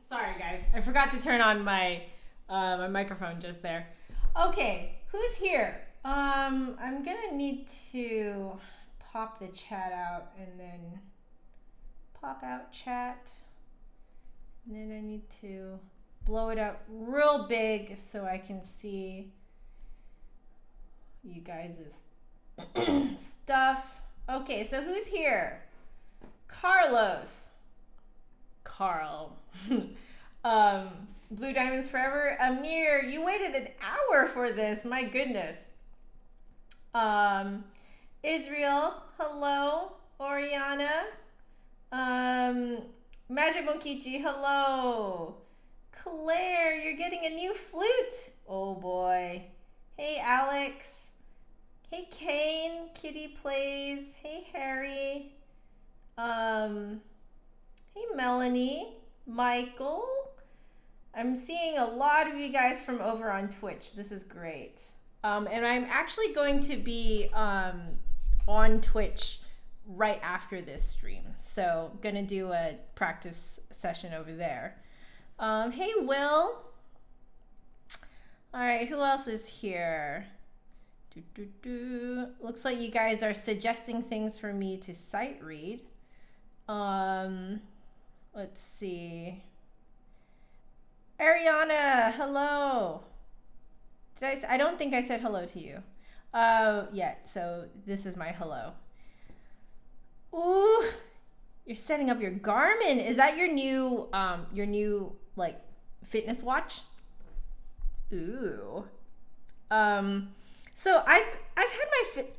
Sorry guys, I forgot to turn on my my microphone just there. Okay, who's here? I'm gonna need to pop the chat out and then pop out chat. And then I need to blow it up real big so I can see you guys' stuff. Okay, so who's here? Carlos. Carl. Blue Diamonds Forever. Amir, you waited an hour for this. My goodness. Israel, hello. Oriana. Magic Monkichi, hello. Claire, you're getting a new flute. Oh boy. Hey Alex. Hey Kane, Kitty Plays. Hey Harry. Hey Melanie, Michael. I'm seeing a lot of you guys from over on Twitch. This is great. And I'm actually going to be on Twitch right after this stream. So gonna do a practice session over there. Hey Will. All right, who else is here? Looks like you guys are suggesting things for me to sight read. Let's see. Ariana, hello. I don't think I said hello to you. Yet, so this is my hello. Ooh, you're setting up your Garmin. Is that your new like fitness watch? Ooh. So I've had my fit.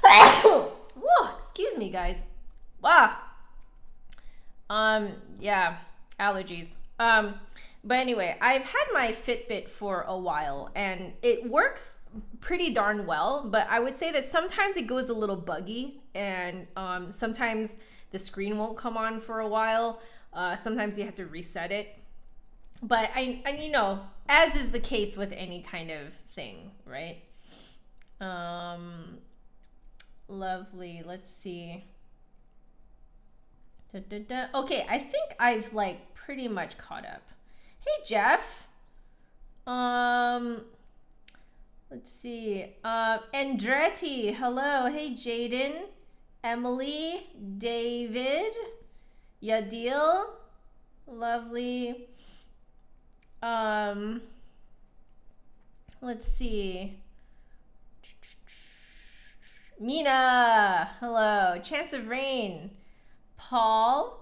Whoa, excuse me, guys. Wow. Yeah, allergies. But anyway, I've had my Fitbit for a while and it works pretty darn well, but I would say that sometimes it goes a little buggy and sometimes the screen won't come on for a while. Sometimes you have to reset it. But I you know, as is the case with any kind of thing, right? Lovely. Let's see. Okay, I think I've like pretty much caught up. Hey Jeff. Let's see. Andretti, hello. Hey Jaden, Emily, David, Yadil, lovely. Let's see. Mina, hello. Chance of Rain, Paul.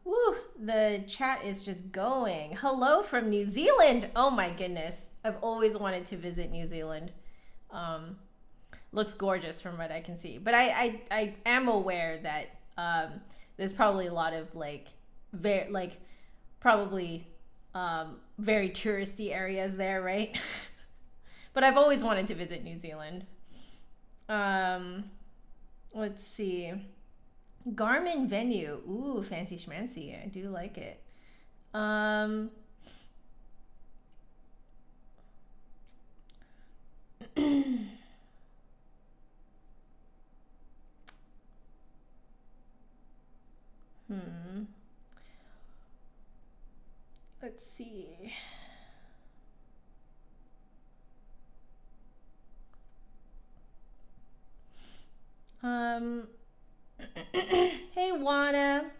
Woo, the chat is just going. Hello from New Zealand. Oh my goodness. I've always wanted to visit New Zealand. Looks gorgeous from what I can see. But I am aware that there's probably a lot of like probably very touristy areas there, right? But I've always wanted to visit New Zealand. Let's see. Garmin Venue. Ooh, fancy schmancy. I do like it. Let's see. Hey Juana.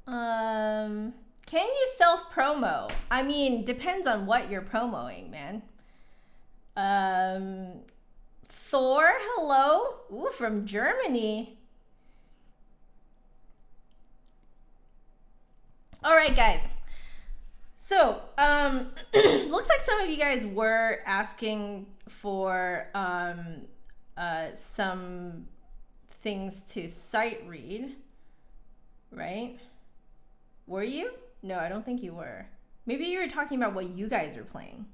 Can you self-promo? I mean, depends on what you're promoting, man. Thor, hello. Ooh, from Germany. All right, guys. So, looks like some of you guys were asking for some things to sight read, right? Were you? No, I don't think you were. Maybe you were talking about what you guys are playing.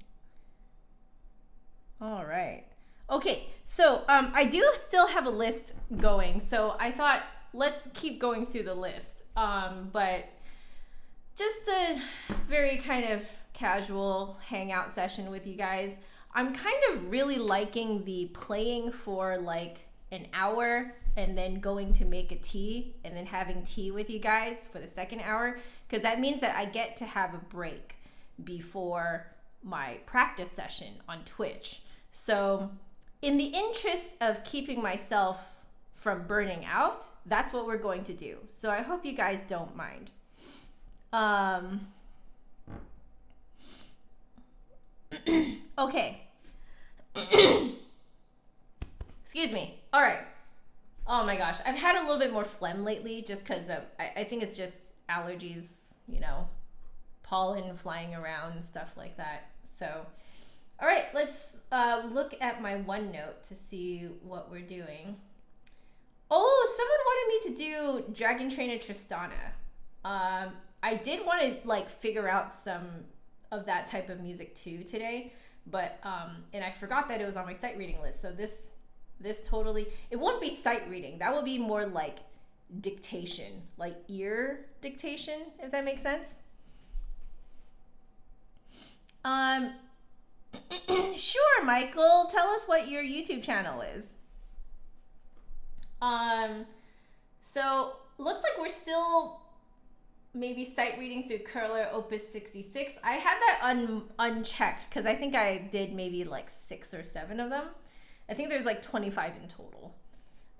All right. Okay, so I do still have a list going, so I thought let's keep going through the list. But just a very kind of casual hangout session with you guys. I'm kind of really liking the playing for like an hour and then going to make a tea and then having tea with you guys for the second hour, because that means that I get to have a break before my practice session on Twitch. So in the interest of keeping myself from burning out, that's what we're going to do. So I hope you guys don't mind. Okay. Excuse me. All right. Oh my gosh. I've had a little bit more phlegm lately just because of, I think it's just allergies, you know, pollen flying around and stuff like that. So, all right, let's look at my OneNote to see what we're doing. Oh, someone wanted me to do Dragon Trainer Tristana. I did want to like figure out some of that type of music too today, but and I forgot that it was on my sight reading list. So this totally, it won't be sight reading. That will be more like dictation, like ear dictation, if that makes sense. Sure, Michael, tell us what your YouTube channel is. So looks like we're still maybe sight reading through Kohler Opus 66. I have that unchecked because I think I did maybe like 6 or 7 of them. I think there's like 25 in total.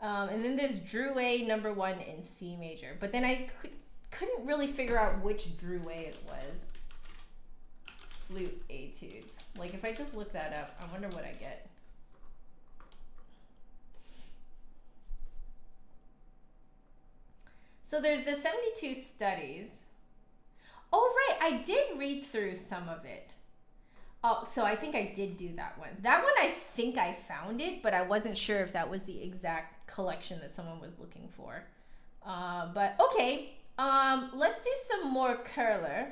And then there's Drouet number 1 in C major. But then I couldn't really figure out which Drouet it was. Flute etudes. Like if I just look that up, I wonder what I get. So there's the 72 studies. Oh, right. I did read through some of it. Oh, so I think I did do that one. That one, I think I found it, but I wasn't sure if that was the exact collection that someone was looking for. But okay. Let's do some more Kohler.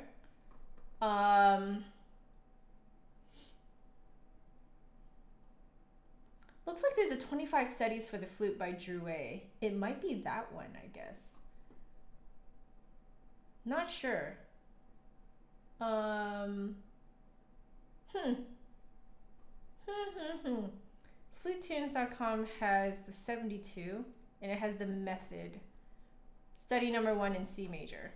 Looks like there's a 25 studies for the flute by Drouet. It might be that one, I guess. Not sure. FluteTunes.com has the 72, and it has the method. Study number 1 in C major.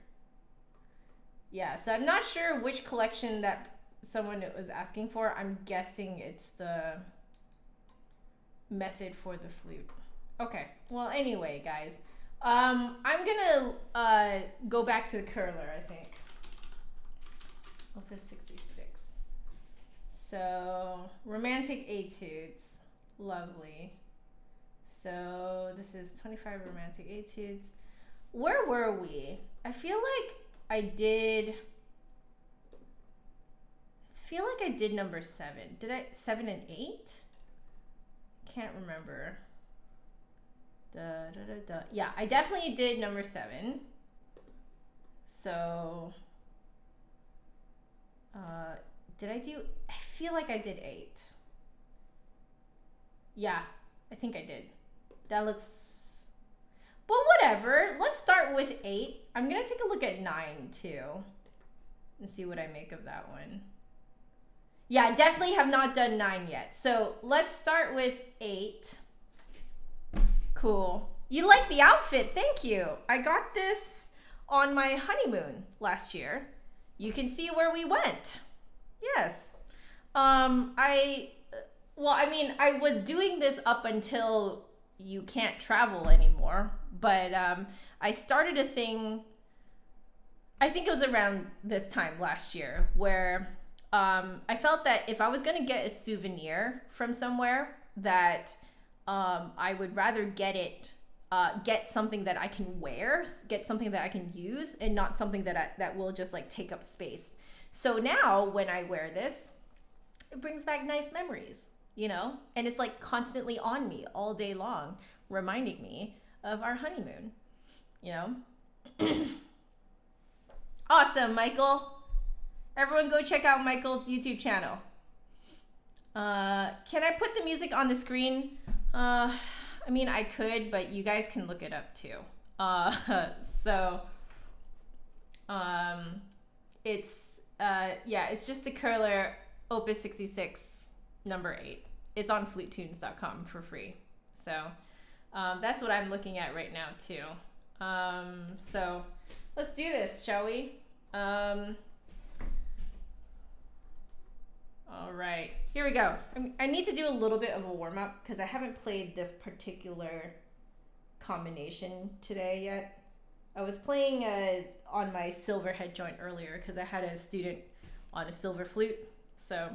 Yeah, so I'm not sure which collection that someone was asking for. I'm guessing it's the method for the flute. Okay, well anyway, guys. I'm gonna go back to the Kohler, I think. Opus 66. So, romantic etudes. Lovely. So, this is 25 romantic etudes. Where were we? I feel like I did number 7. Did I 7 and 8? Can't remember. Yeah, I definitely did number 7. So, did I do? I feel like I did 8. Yeah, I think I did. That looks. Well, whatever. Let's start with 8. I'm gonna take a look at 9 too, and see what I make of that one. Yeah, I definitely have not done 9 yet. So let's start with 8. Cool. You like the outfit. Thank you. I got this on my honeymoon last year. You can see where we went. Yes. I was doing this up until you can't travel anymore, but I started a thing, I think it was around this time last year, where I felt that if I was going to get a souvenir from somewhere, that I would rather get something that I can wear, get something that I can use, and not something that will just like take up space. So now when I wear this, it brings back nice memories, you know, and it's like constantly on me all day long, reminding me of our honeymoon, you know. Awesome, Michael. Everyone go check out Michael's YouTube channel. Can I put the music on the screen? I mean, I could, but you guys can look it up too. It's just the Kohler Opus 66 number 8. It's on flutetunes.com for free. So, That's what I'm looking at right now too. So let's do this, shall we? All right, here we go. I need to do a little bit of a warm-up because I haven't played this particular combination today yet. I was playing on my silver head joint earlier because I had a student on a silver flute. So,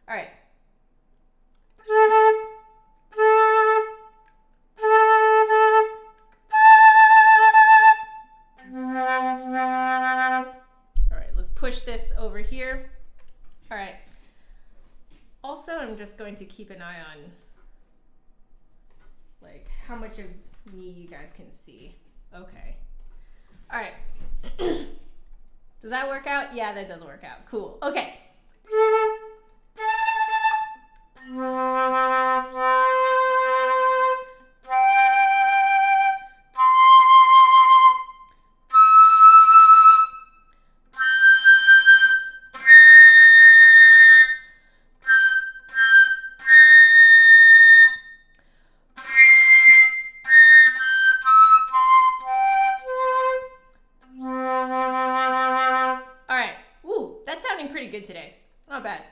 all right. All right, let's push this over here. All right. Also, I'm just going to keep an eye on like how much of me you guys can see. Okay. All right. Does that work out? Yeah, that does work out. Cool. Okay. Pretty good today. Not bad.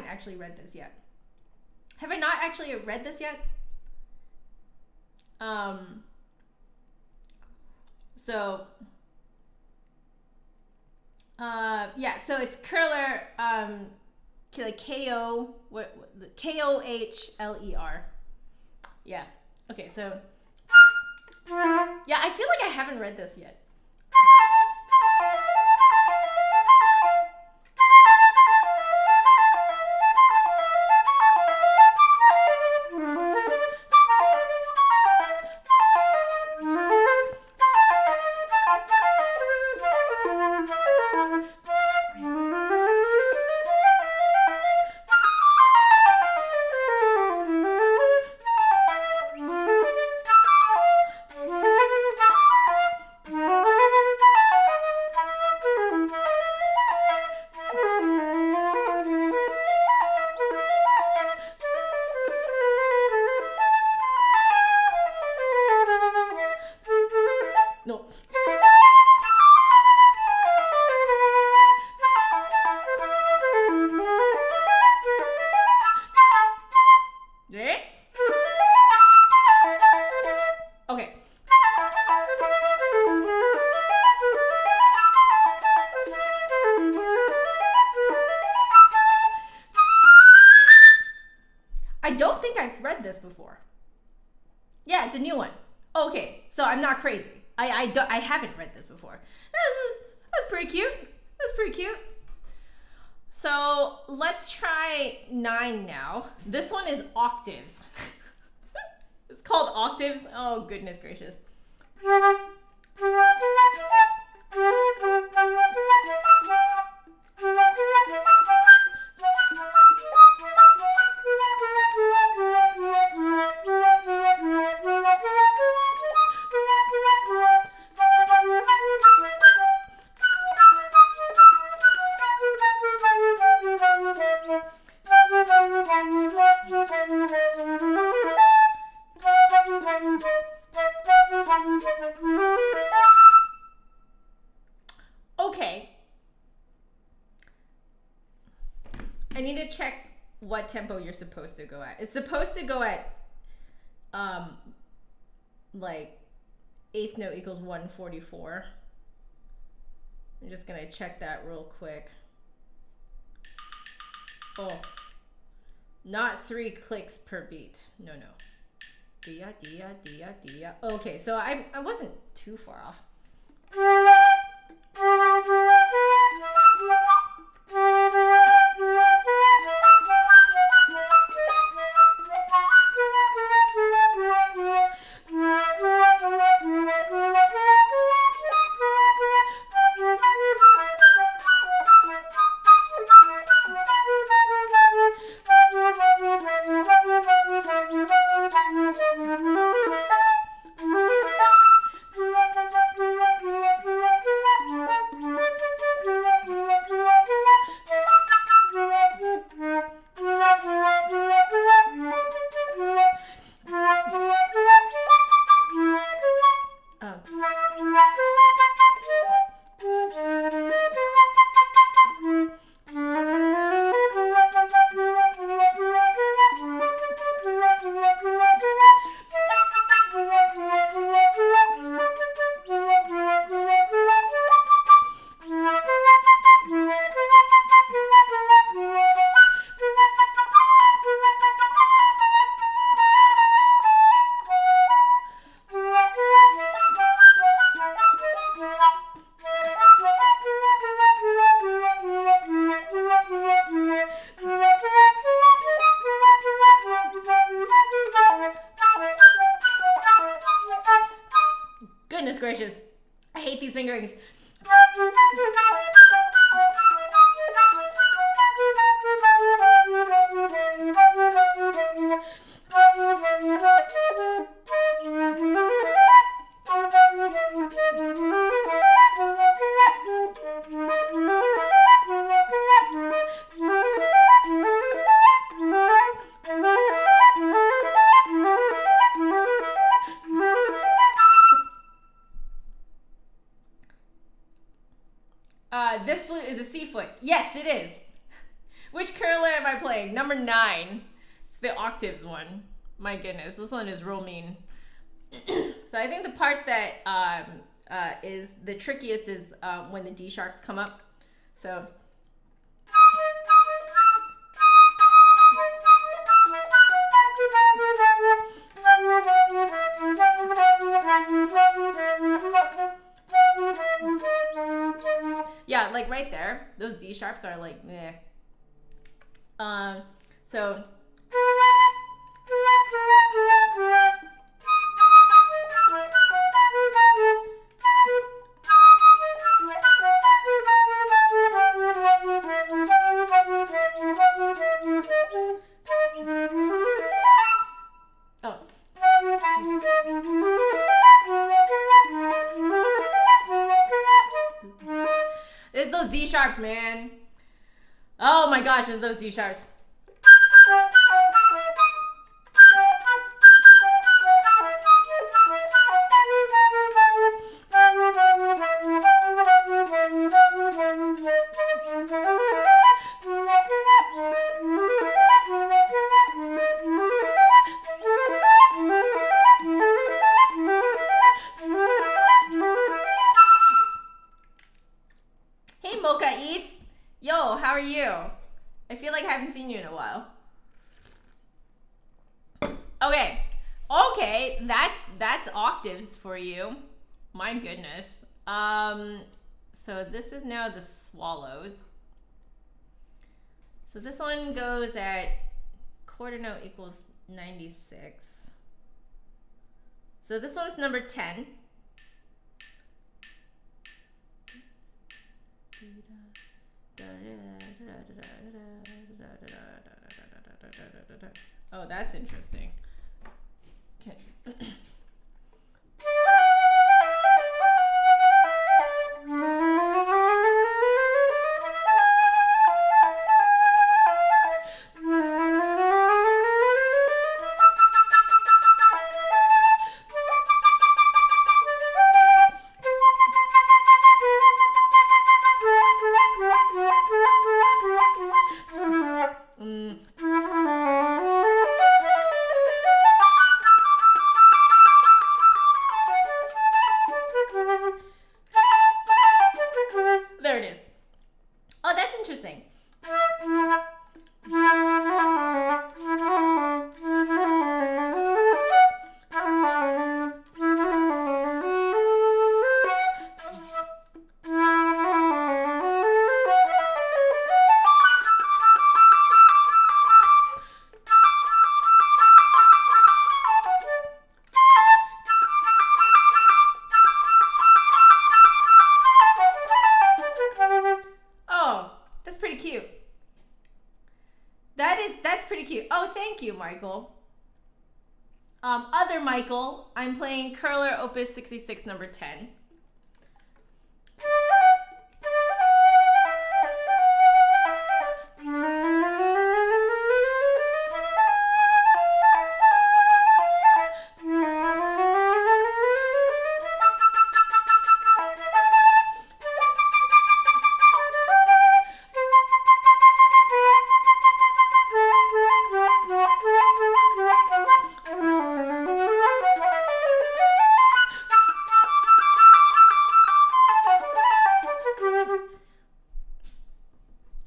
Actually read this yet. Have I not actually read this yet? Yeah, so it's Kohler, like Kohler. Yeah. Okay, so yeah, I feel like I haven't read this yet. I don't think I've read this before. Yeah, it's a new one. Okay, so I'm not crazy. I haven't read this before. That's pretty cute. That's pretty cute. So let's try 9 now. This one is octaves. It's called octaves. Oh, goodness gracious. Okay. I need to check what tempo you're supposed to go at. It's supposed to go at like 8th note equals 144. I'm just gonna check that real quick. Oh, Not 3 clicks per beat. No. Dia, dia, dia, dia. Okay, so I wasn't too far off. Goodness gracious. I hate these fingerings. This flute is a C foot. Yes, it is. Which Kohler am I playing? Number 9. It's the octaves one. My goodness, this one is real mean. So I think the part that is the trickiest is when the D sharps come up. So. Yeah, like right there, those D sharps are like, meh. So. It's those D sharps, man. Oh my gosh, it's those D sharps. Yo, how are you? I feel like I haven't seen you in a while. Okay, that's octaves for you. My goodness. So this is now the swallows. So this one goes at quarter note equals 96. So this one's number 10. Oh, that's interesting. Okay. thank you, Michael. Other Michael, I'm playing Kohler Opus 66, number 10.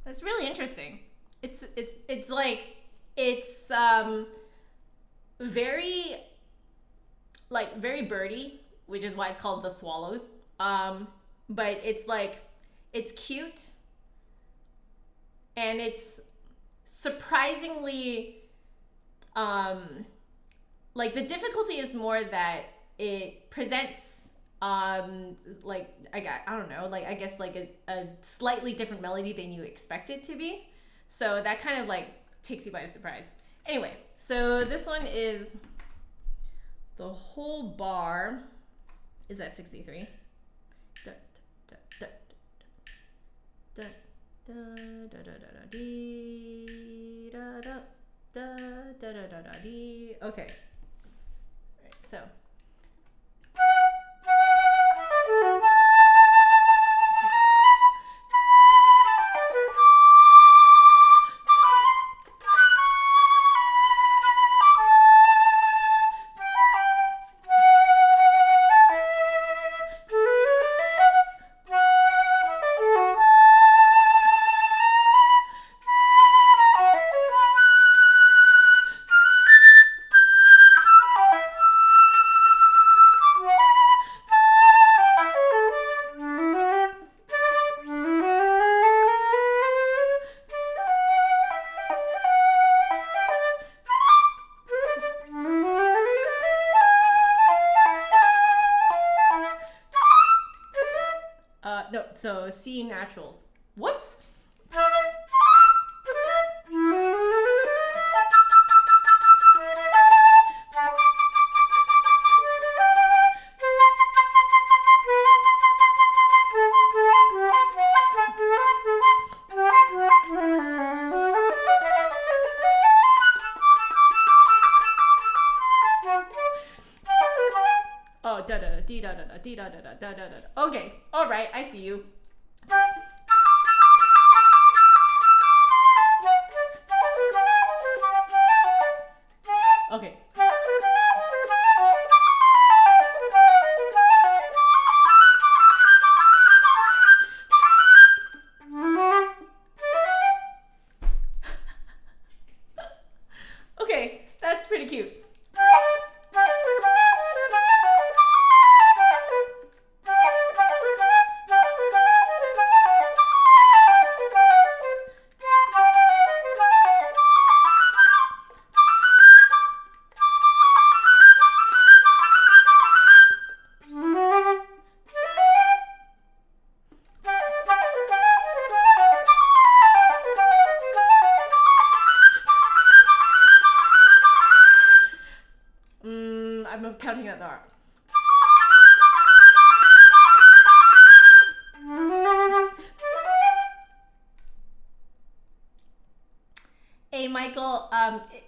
That's really interesting. It's like very very birdy, which is why it's called the Swallows. But it's like it's cute and it's surprisingly like the difficulty is more that it presents like I don't know, like I guess like a slightly different melody than you expect it to be. So that kind of like takes you by surprise. Anyway, so this one is the whole bar is at 63. Da, da, da, da, da, da, da, da, da, dee, da, da, da, da, da, da, da, dee. Okay. All right, so no, so C naturals. Whoops. Oh, da da da dee da da da dee da da da da da da. Okay, all right, I see you. Okay. Okay, that's pretty cute. I'm counting at the R. Hey, Michael,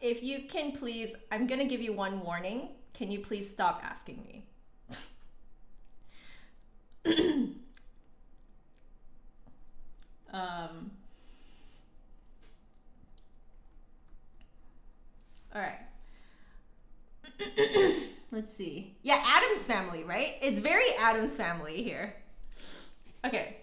if you can please, I'm gonna give you one warning. Can you please stop asking me? All right. Let's see. Yeah, Addams Family, right? It's very Addams Family here. Okay.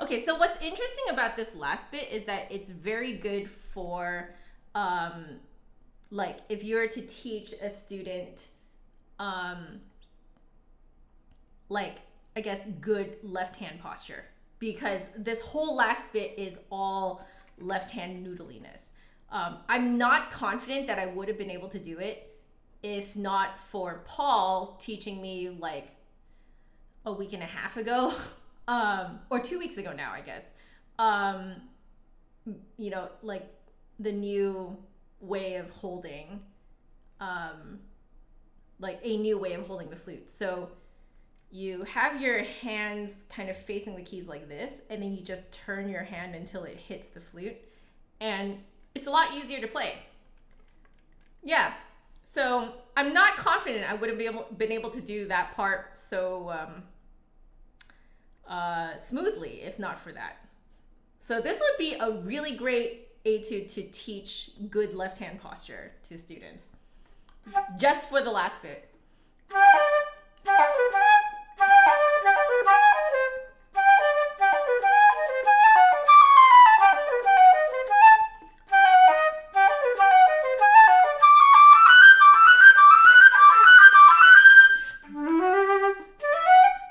Okay, so what's interesting about this last bit is that it's very good for like if you were to teach a student like I guess good left hand posture, because this whole last bit is all left hand noodliness. I'm not confident that I would have been able to do it if not for Paul teaching me like a week and a half ago, or 2 weeks ago now, I guess. You know, like the new way of holding, like a new way of holding the flute. So you have your hands kind of facing the keys like this, and then you just turn your hand until it hits the flute, and it's a lot easier to play. Yeah, so I'm not confident I would have been able to do that part so smoothly if not for that. So this would be a really great etude to teach good left hand posture to students. Just for the last bit.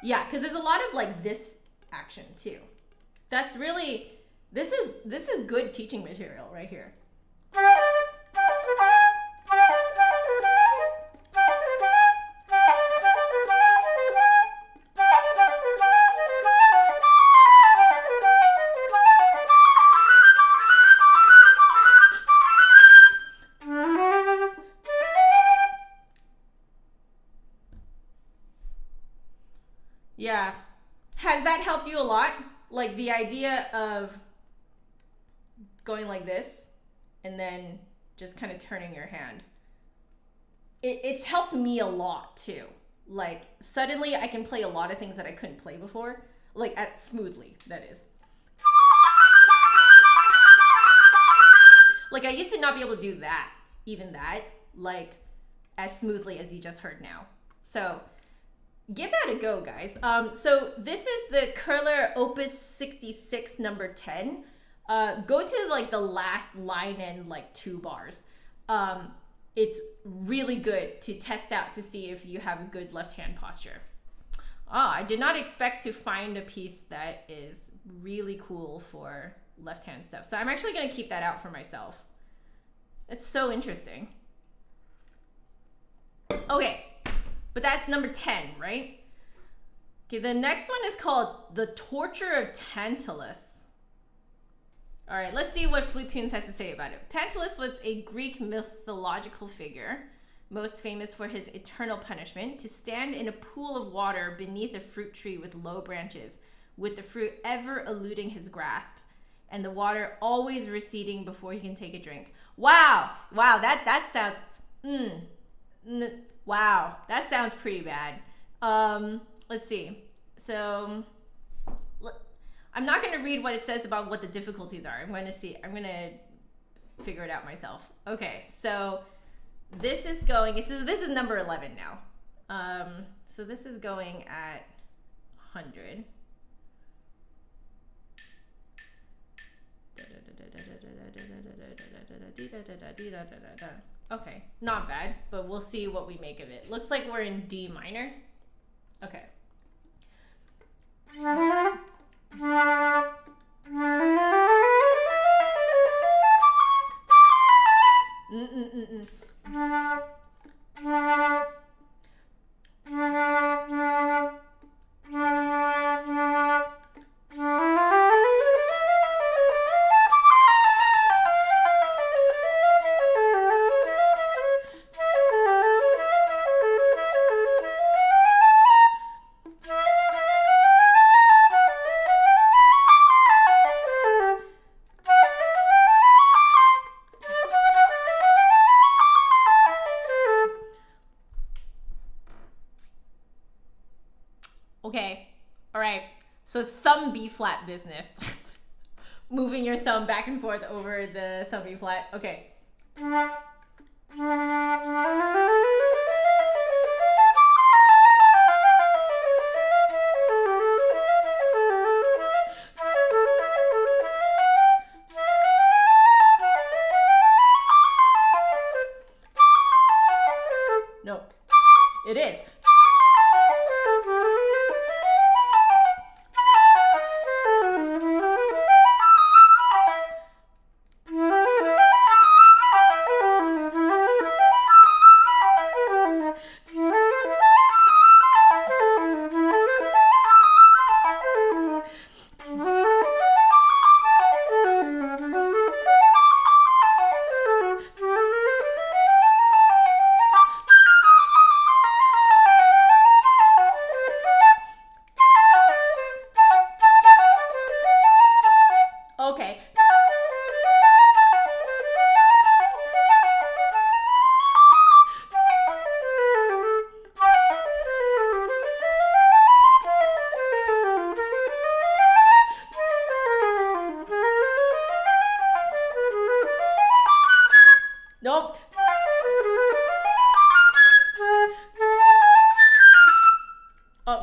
Yeah, because there's a lot of like this action too. That's really, this is good teaching material right here. Yeah. Has that helped you a lot? Like the idea of going like this and then just kind of turning your hand. It's helped me a lot too. Like suddenly I can play a lot of things that I couldn't play before. Like smoothly, that is. Like I used to not be able to do that, even that, like as smoothly as you just heard now. So give that a go, guys. So this is the Kohler Opus 66 number 10. Go to like the last line and like 2 bars. It's really good to test out to see if you have a good left hand posture. I did not expect to find a piece that is really cool for left hand stuff. So I'm actually gonna keep that out for myself. It's so interesting. Okay. But that's number 10, right? Okay, the next one is called The Torture of Tantalus. All right, let's see what Flute Tunes has to say about it. Tantalus was a Greek mythological figure, most famous for his eternal punishment, to stand in a pool of water beneath a fruit tree with low branches, with the fruit ever eluding his grasp, and the water always receding before he can take a drink. Wow, that sounds, wow, that sounds pretty bad. Let's see. So I'm not going to read what it says about what the difficulties are. I'm going to figure it out myself. Okay, so this is number 11 now. So this is going at 100. Okay, not bad, but we'll see what we make of it. Looks like we're in D minor. Okay. Okay, all right, so it's thumb B flat business. Moving your thumb back and forth over the thumb B flat. Okay. No, it is.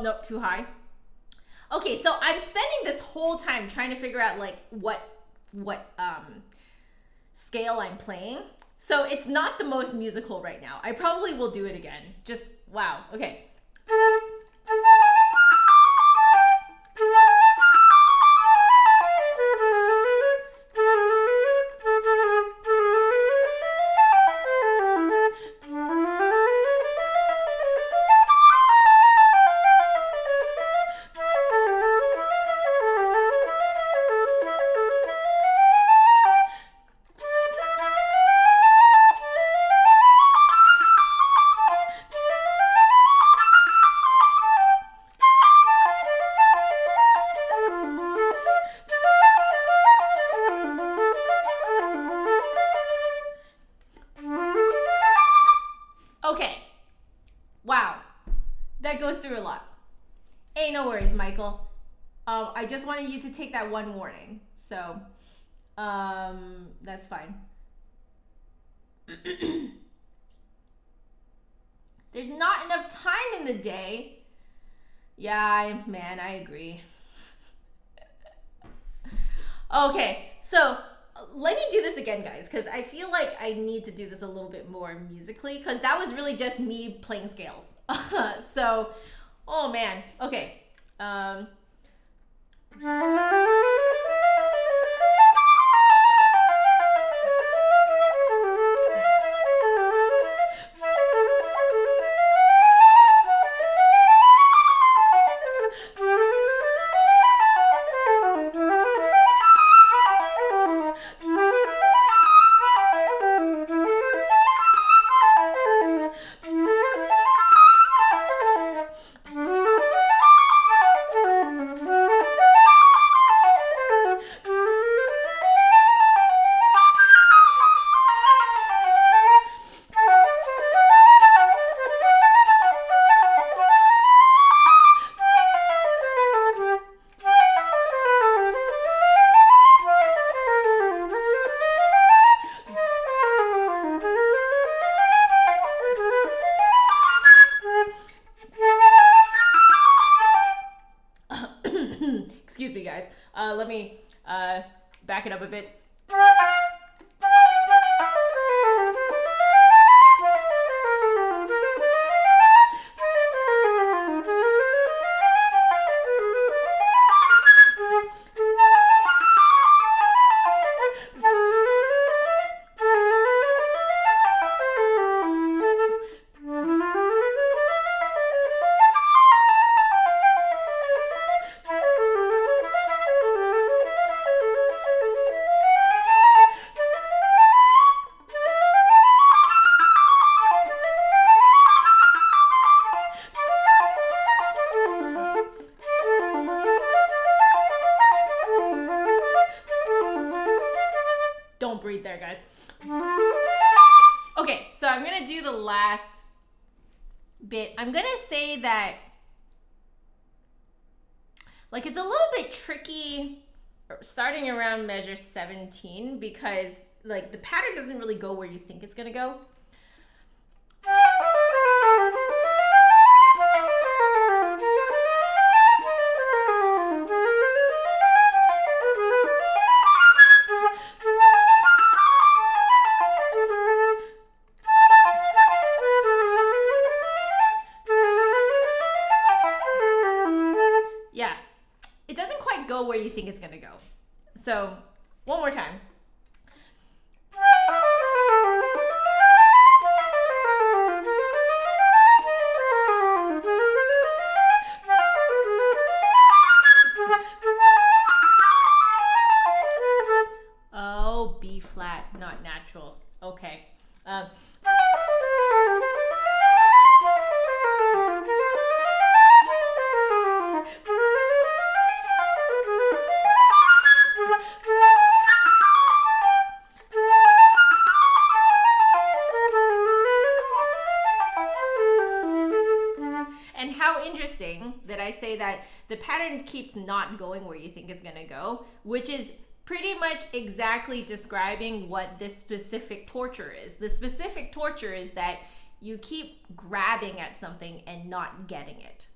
nope, too high. Okay, so I'm spending this whole time trying to figure out like what scale I'm playing. So it's not the most musical right now. I probably will do it again. Just, wow, okay. Okay, wow, that goes through a lot. Hey, no worries, Michael. I just wanted you to take that one warning, so that's fine. There's not enough time in the day. Yeah, man, I agree. Okay, so let me do this again, guys, because I feel like I need to do this a little bit more musically, because that was really just me playing scales. So, oh man, okay. Excuse me, guys. Let me back it up a bit. Don't breathe there, guys. Okay, so I'm gonna do the last bit. I'm gonna say that, like, it's a little bit tricky starting around measure 17 because, like, the pattern doesn't really go where you think it's gonna go. Yeah, it doesn't quite go where you think it's gonna go. So, one more time. Oh, B flat, not natural. Okay. And how interesting that I say that the pattern keeps not going where you think it's gonna go, which is pretty much exactly describing what this specific torture is. The specific torture is that you keep grabbing at something and not getting it.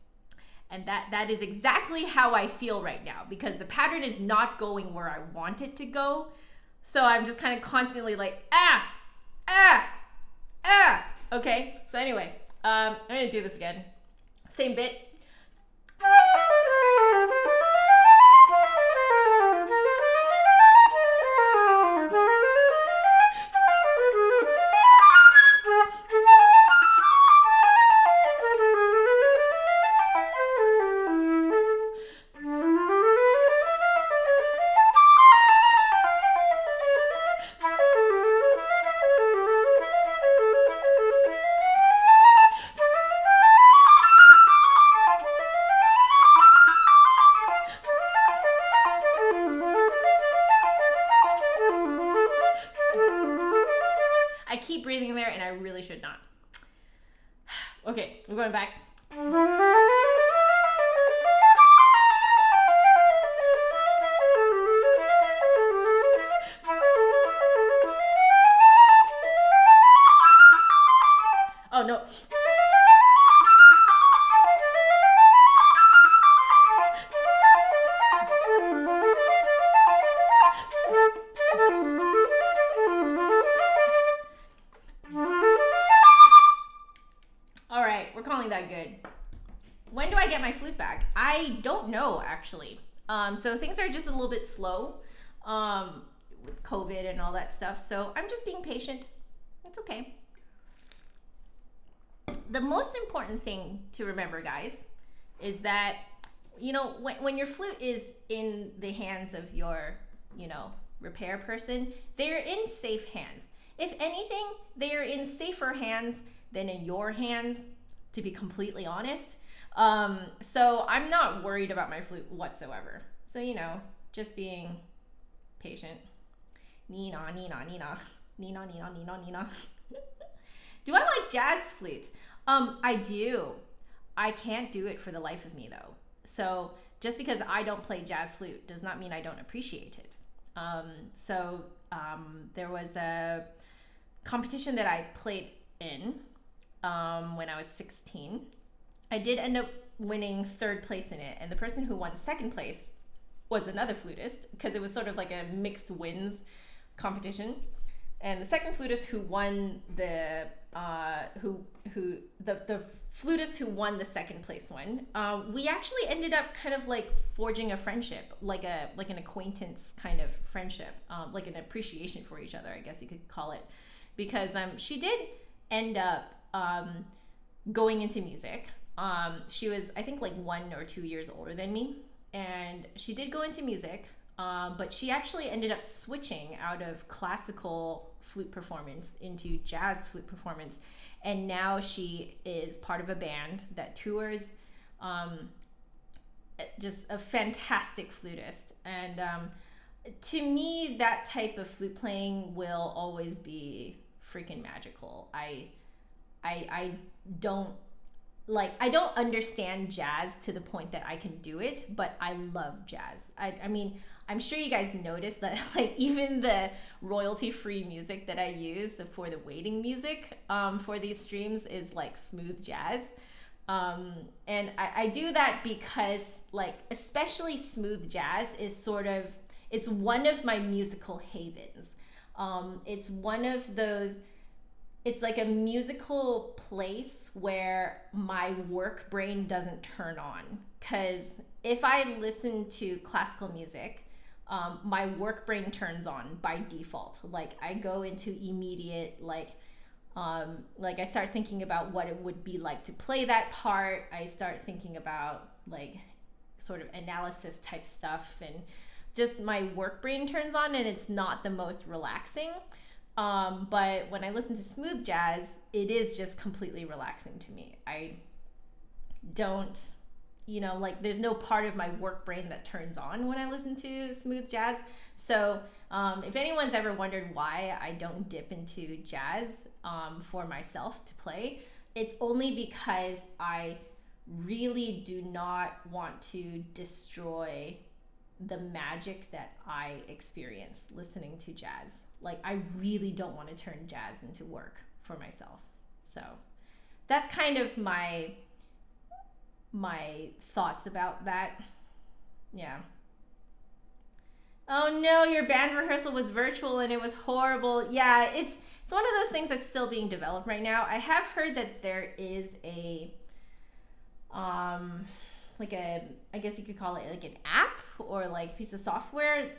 And that is exactly how I feel right now, because the pattern is not going where I want it to go. So I'm just kind of constantly like, okay. So anyway, I'm gonna do this again. Same bit. I keep breathing there, and I really should not. Okay, I'm going back. Oh no. All right, we're calling that good. When do I get my flute back? I don't know, actually. So things are just a little bit slow with COVID and all that stuff. So I'm just being patient. It's okay. The most important thing to remember, guys, is that, you know, when your flute is in the hands of your, you know, repair person, they're in safe hands. If anything, they are in safer hands than in your hands, to be completely honest. So I'm not worried about my flute whatsoever. So, you know, just being patient. Nina, Nina, Nina, Nina, Nina, Nina, Nina. Do I like jazz flute? I do. I can't do it for the life of me, though. So just because I don't play jazz flute does not mean I don't appreciate it. There was a competition that I played in when I was 16. I did end up winning 3rd place in it, and the person who won 2nd place was another flutist, because it was sort of like a mixed wins competition. And the 2nd flutist who won the flutist who won the 2nd place one, we actually ended up kind of like forging a friendship, like an acquaintance kind of friendship, like an appreciation for each other, I guess you could call it, because she did end up going into music. She was, I think, like 1 or 2 years older than me, and she did go into music, but she actually ended up switching out of classical flute performance into jazz flute performance, and now she is part of a band that tours. Just a fantastic flutist, and to me, that type of flute playing will always be freaking magical. I don't understand jazz to the point that I can do it, but I love jazz. I mean, I'm sure you guys noticed that, like, even the royalty-free music that I use for the waiting music for these streams is like smooth jazz. And I do that because, like, especially smooth jazz is it's one of my musical havens. It's one of those, it's like a musical place where my work brain doesn't turn on. Because if I listen to classical music, my work brain turns on by default. Like, I go into immediate, like I start thinking about what it would be like to play that part. I start thinking about, like, sort of analysis type stuff, and just my work brain turns on, and it's not the most relaxing. But when I listen to smooth jazz, it is just completely relaxing to me. I don't, like, there's no part of my work brain that turns on when I listen to smooth jazz. So if anyone's ever wondered why I don't dip into jazz for myself to play, it's only because I really do not want to destroy the magic that I experience listening to jazz. Like, I really don't want to turn jazz into work for myself. So that's kind of my my thoughts about that. Yeah. Oh no, your band rehearsal was virtual and it was horrible. Yeah, it's one of those things that's still being developed right now. I have heard that there is a like a, I guess you could call it like an app or like piece of software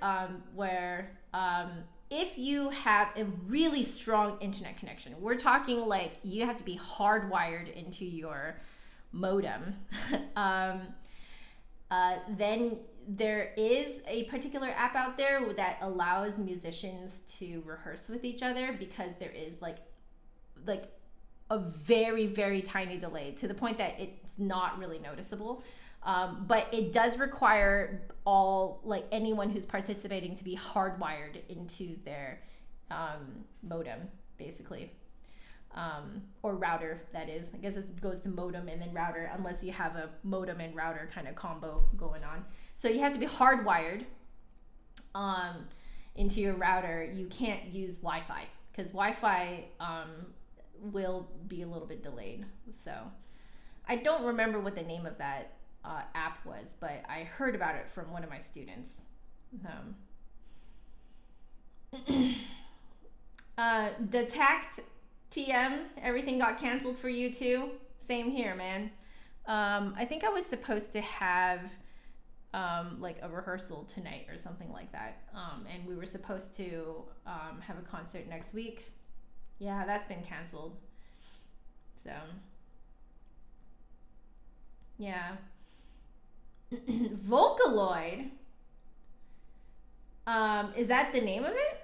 where if you have a really strong internet connection, we're talking like you have to be hardwired into your modem, then there is a particular app out there that allows musicians to rehearse with each other, because there is like a very, very tiny delay to the point that it's not really noticeable. But it does require anyone who's participating to be hardwired into their modem, basically. Or router, that is. I guess it goes to modem and then router, unless you have a modem and router kind of combo going on. So you have to be hardwired into your router. You can't use Wi-Fi, because Wi-Fi will be a little bit delayed. So I don't remember what the name of that app was, but I heard about it from one of my students. Detect TM, everything got canceled for you too? Same here, man. I think I was supposed to have like a rehearsal tonight or something like that. And we were supposed to have a concert next week. Yeah, that's been canceled. So, yeah. Vocaloid? Is that the name of it?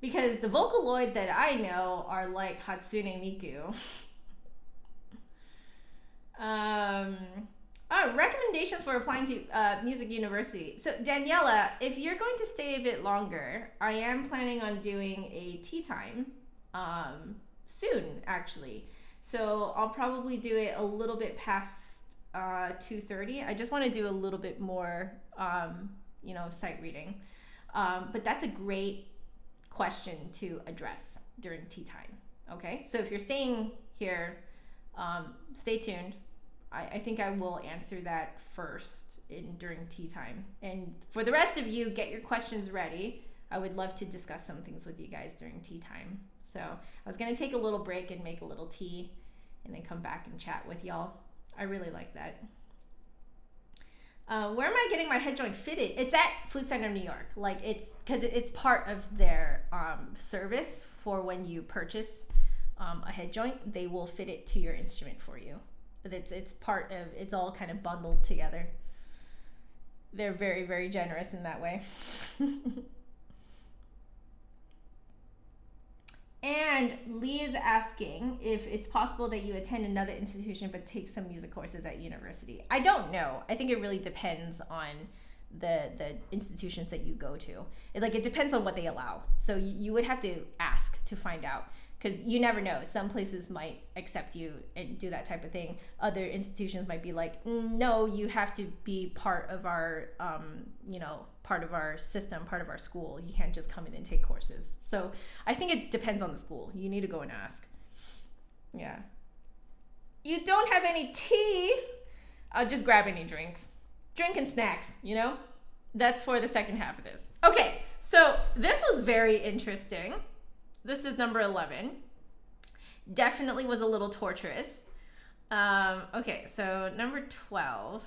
Because the Vocaloid that I know are like Hatsune Miku. Recommendations for applying to music university. So Daniela, if you're going to stay a bit longer, I am planning on doing a tea time soon, actually. So I'll probably do it a little bit past 2:30. I just want to do a little bit more, sight reading. But that's a great question to address during tea time. Okay, so if you're staying here, stay tuned. I think I will answer that first during tea time. And for the rest of you, get your questions ready. I would love to discuss some things with you guys during tea time. So I was going to take a little break and make a little tea and then come back and chat with y'all. I really like that. Where am I getting my head joint fitted? It's at Flute Center, New York. Like because it's part of their service for when you purchase a head joint. They will fit it to your instrument for you. It's part of, it's all kind of bundled together. They're very, very generous in that way. And Lee is asking if it's possible that you attend another institution but take some music courses at university. I don't know. I think it really depends on the institutions that you go to. It depends on what they allow. So you would have to ask to find out, because you never know. Some places might accept you and do that type of thing. Other institutions might be like, no, you have to be part of our, part of our system, part of our school. You can't just come in and take courses. So I think it depends on the school. You need to go and ask. Yeah. You don't have any tea? I'll just grab any drink. Drink and snacks, That's for the second half of this. Okay, so this was very interesting. This is number 11. Definitely was a little torturous. Okay, so number 12.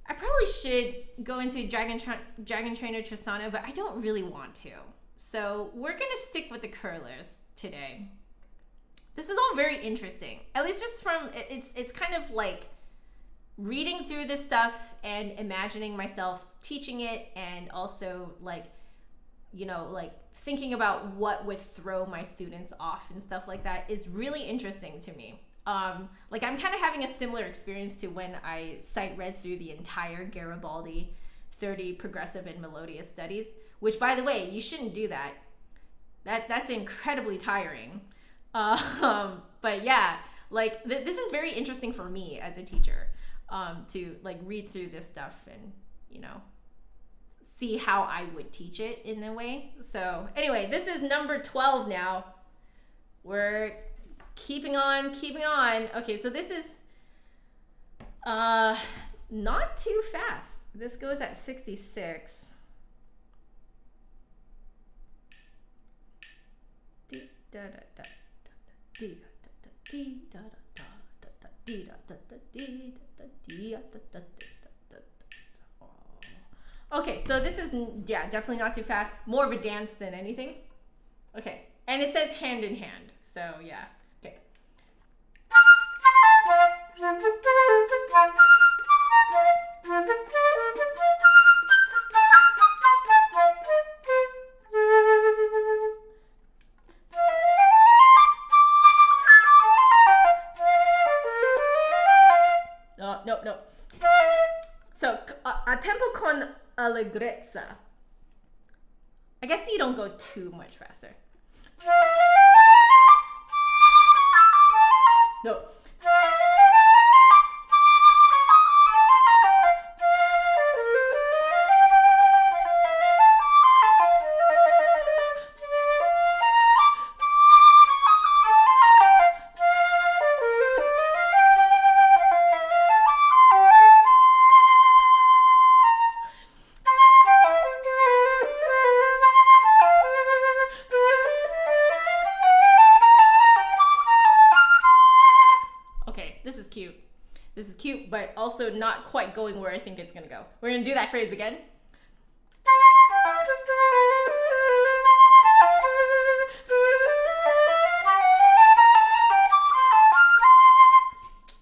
I probably should go into Dragon Trainer Tristano, but I don't really want to. So we're going to stick with the curlers today. This is all very interesting. At least just from, it's kind of like reading through this stuff and imagining myself teaching it, and also thinking about what would throw my students off and stuff like that is really interesting to me. I'm kind of having a similar experience to when I sight read through the entire Garibaldi 30 Progressive and Melodious Studies, which, by the way, you shouldn't do that. That's incredibly tiring. But yeah, this is very interesting for me as a teacher, to read through this stuff and, see how I would teach it in a way. So anyway, this is number 12 now. We're keeping on, keeping on. Okay, so this is not too fast. This goes at 66. Okay, so this is, yeah, definitely not too fast. More of a dance than anything. Okay, and it says hand in hand, so yeah. Okay. No. So, a tempo con allegrezza. I guess you don't go too much faster. No. This is cute, but also not quite going where I think it's gonna go. We're gonna do that phrase again.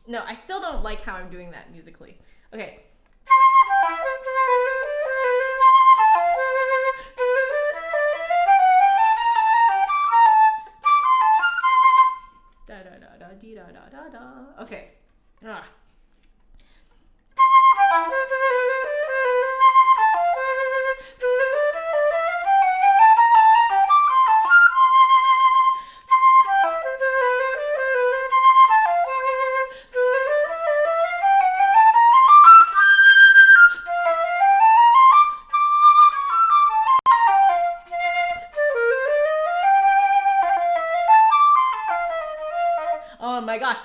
No, I still don't like how I'm doing that musically. Okay. Da da da da dee da da da da. Okay. Oh my gosh.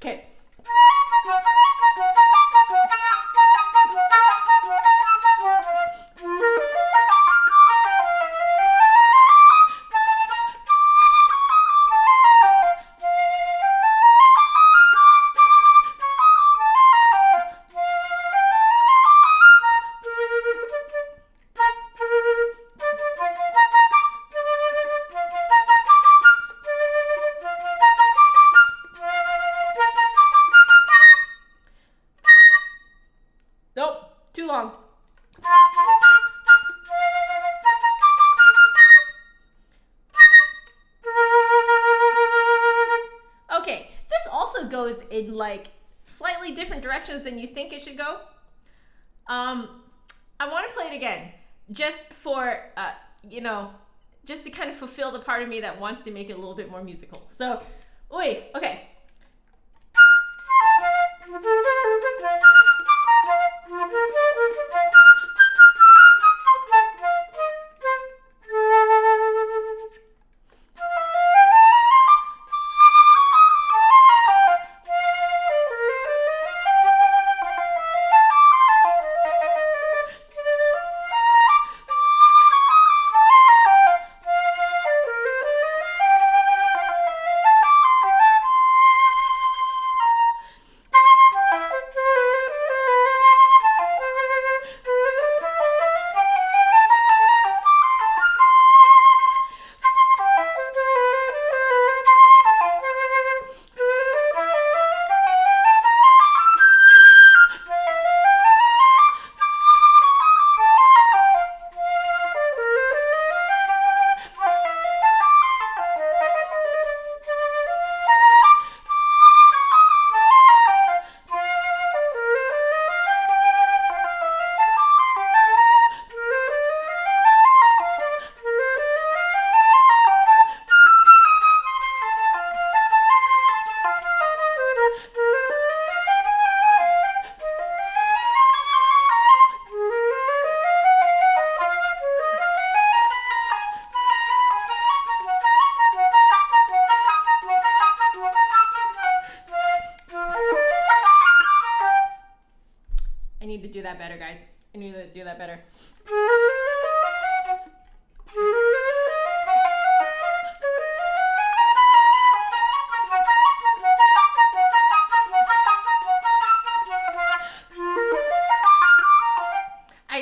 Okay. Nope, too long. Okay, this also goes in like slightly different directions than you think it should go. I want to play it again, just for, just to kind of fulfill the part of me that wants to make it a little bit more musical. So, okay. that better, guys. I need to do that better.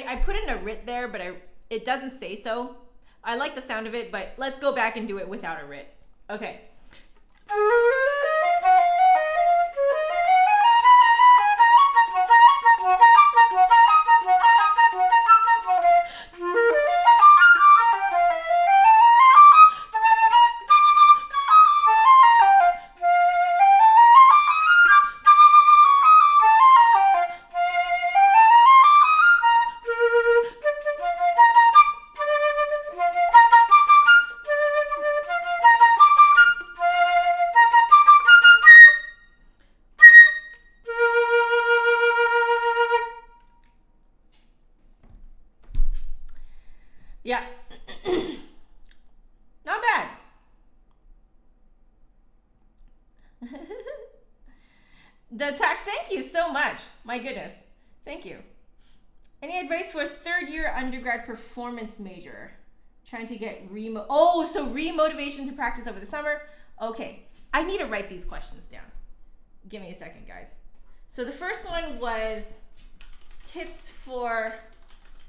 I put in a writ there, but it doesn't say so. I like the sound of it, but let's go back and do it without a writ. Okay. Yeah. Not bad. The tech, thank you so much. My goodness. Thank you. Any advice for third-year undergrad performance major? Trying to get remotivation to practice over the summer. Okay. I need to write these questions down. Give me a second, guys. So the first one was tips for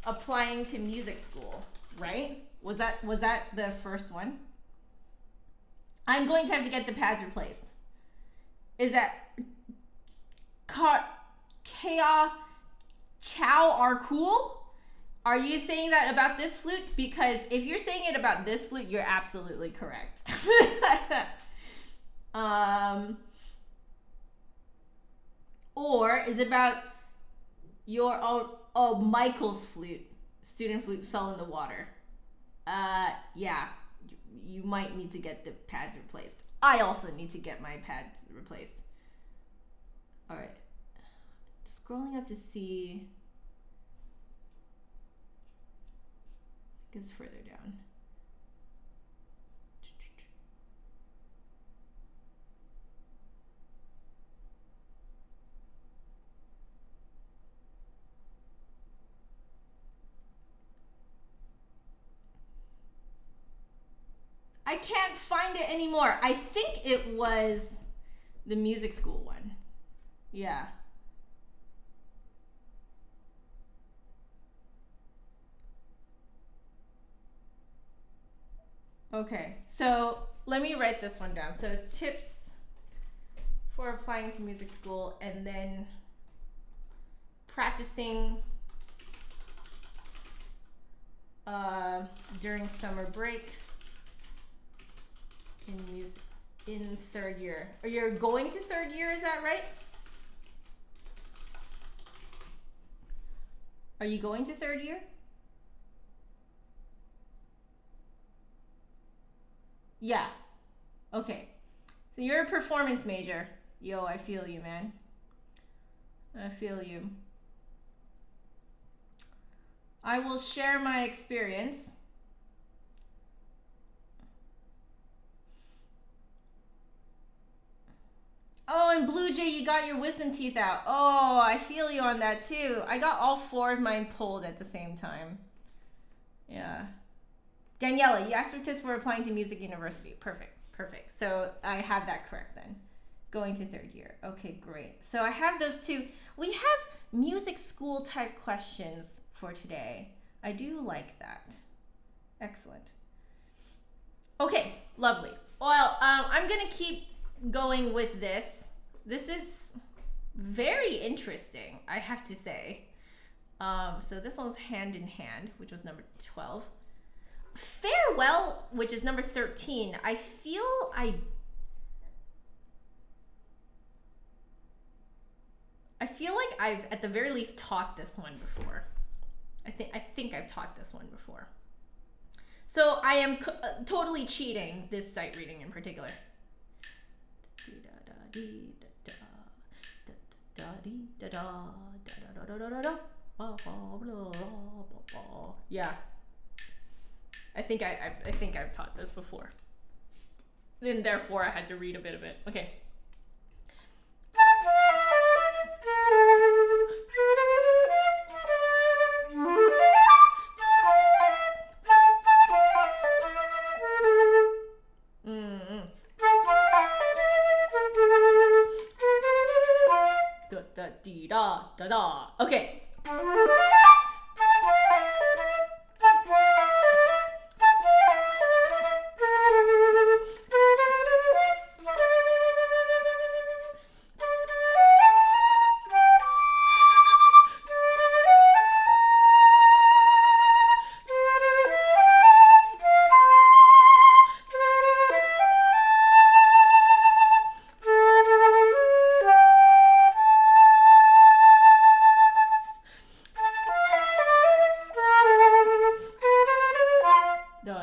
applying to music school. Right? Was that the first one? I'm going to have to get the pads replaced. Is that Kea Chow are cool? Are you saying that about this flute? Because if you're saying it about this flute, you're absolutely correct. Or is it about your Michael's flute? Student flute fell in the water. Yeah, you might need to get the pads replaced. I also need to get my pads replaced. All right, just scrolling up to see. I think it's further down. I can't find it anymore. I think it was the music school one. Yeah. Okay, so let me write this one down. So tips for applying to music school and then practicing during summer break. In music in third year. Or you're going to third year, is that right? Are you going to third year? Yeah. Okay. So you're a performance major. Yo, I feel you, man. I feel you. I will share my experience. Oh, and Blue Jay, you got your wisdom teeth out. Oh, I feel you on that too. I got all 4 of mine pulled at the same time. Yeah. Daniela, you asked for tips for applying to music university. Perfect, perfect. So I have that correct then. Going to third year. Okay, great. So I have those two. We have music school type questions for today. I do like that. Excellent. Okay, lovely. Well, I'm gonna keep going with this. This is very interesting, I have to say. So this one's Hand in Hand, which was number 12. Farewell, which is number 13. I feel I feel like I've at the very least taught this one before. I think I've taught this one before. So I am totally cheating this sight reading in particular. Yeah. I think I've taught this before. Then therefore I had to read a bit of it. Okay.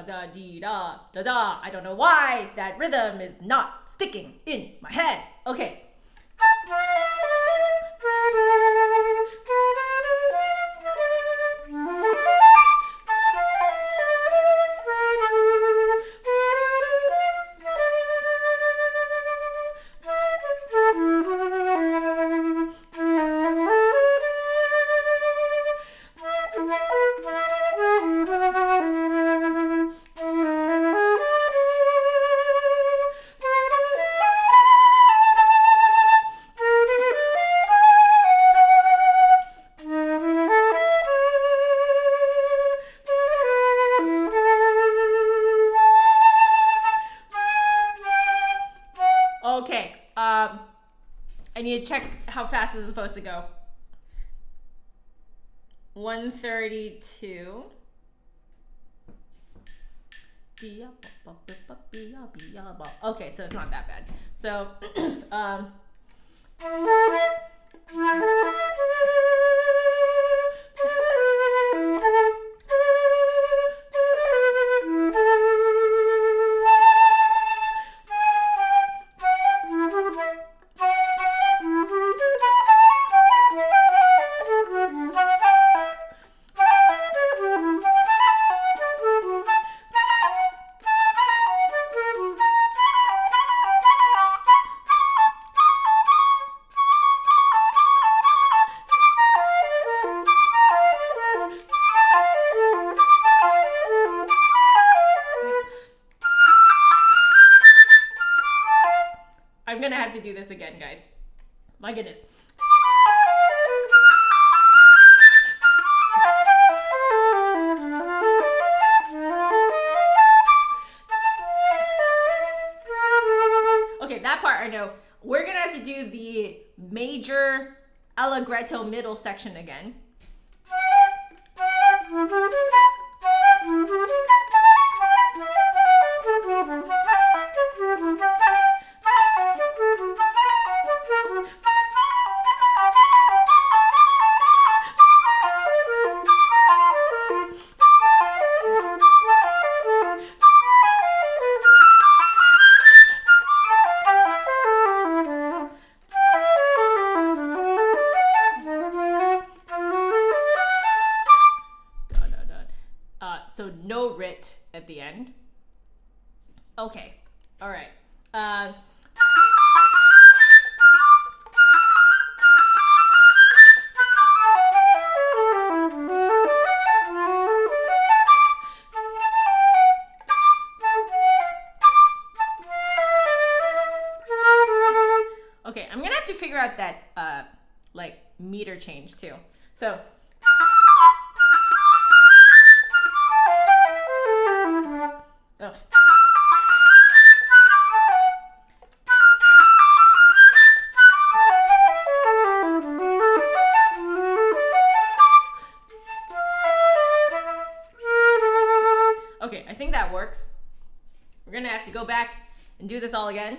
Da dee da da da. I don't know why that rhythm is not sticking in my head. Okay. Okay, I need to check how fast this is supposed to go. 132. Okay, so it's not that bad. So, I'm gonna have to do this again, guys. My goodness. Okay, that part I know. We're gonna have to do the major allegretto middle section again. So no writ at the end. Okay, all right. Okay, I'm gonna have to figure out that like meter change too. So. Oh. Okay, I think that works. We're gonna have to go back and do this all again.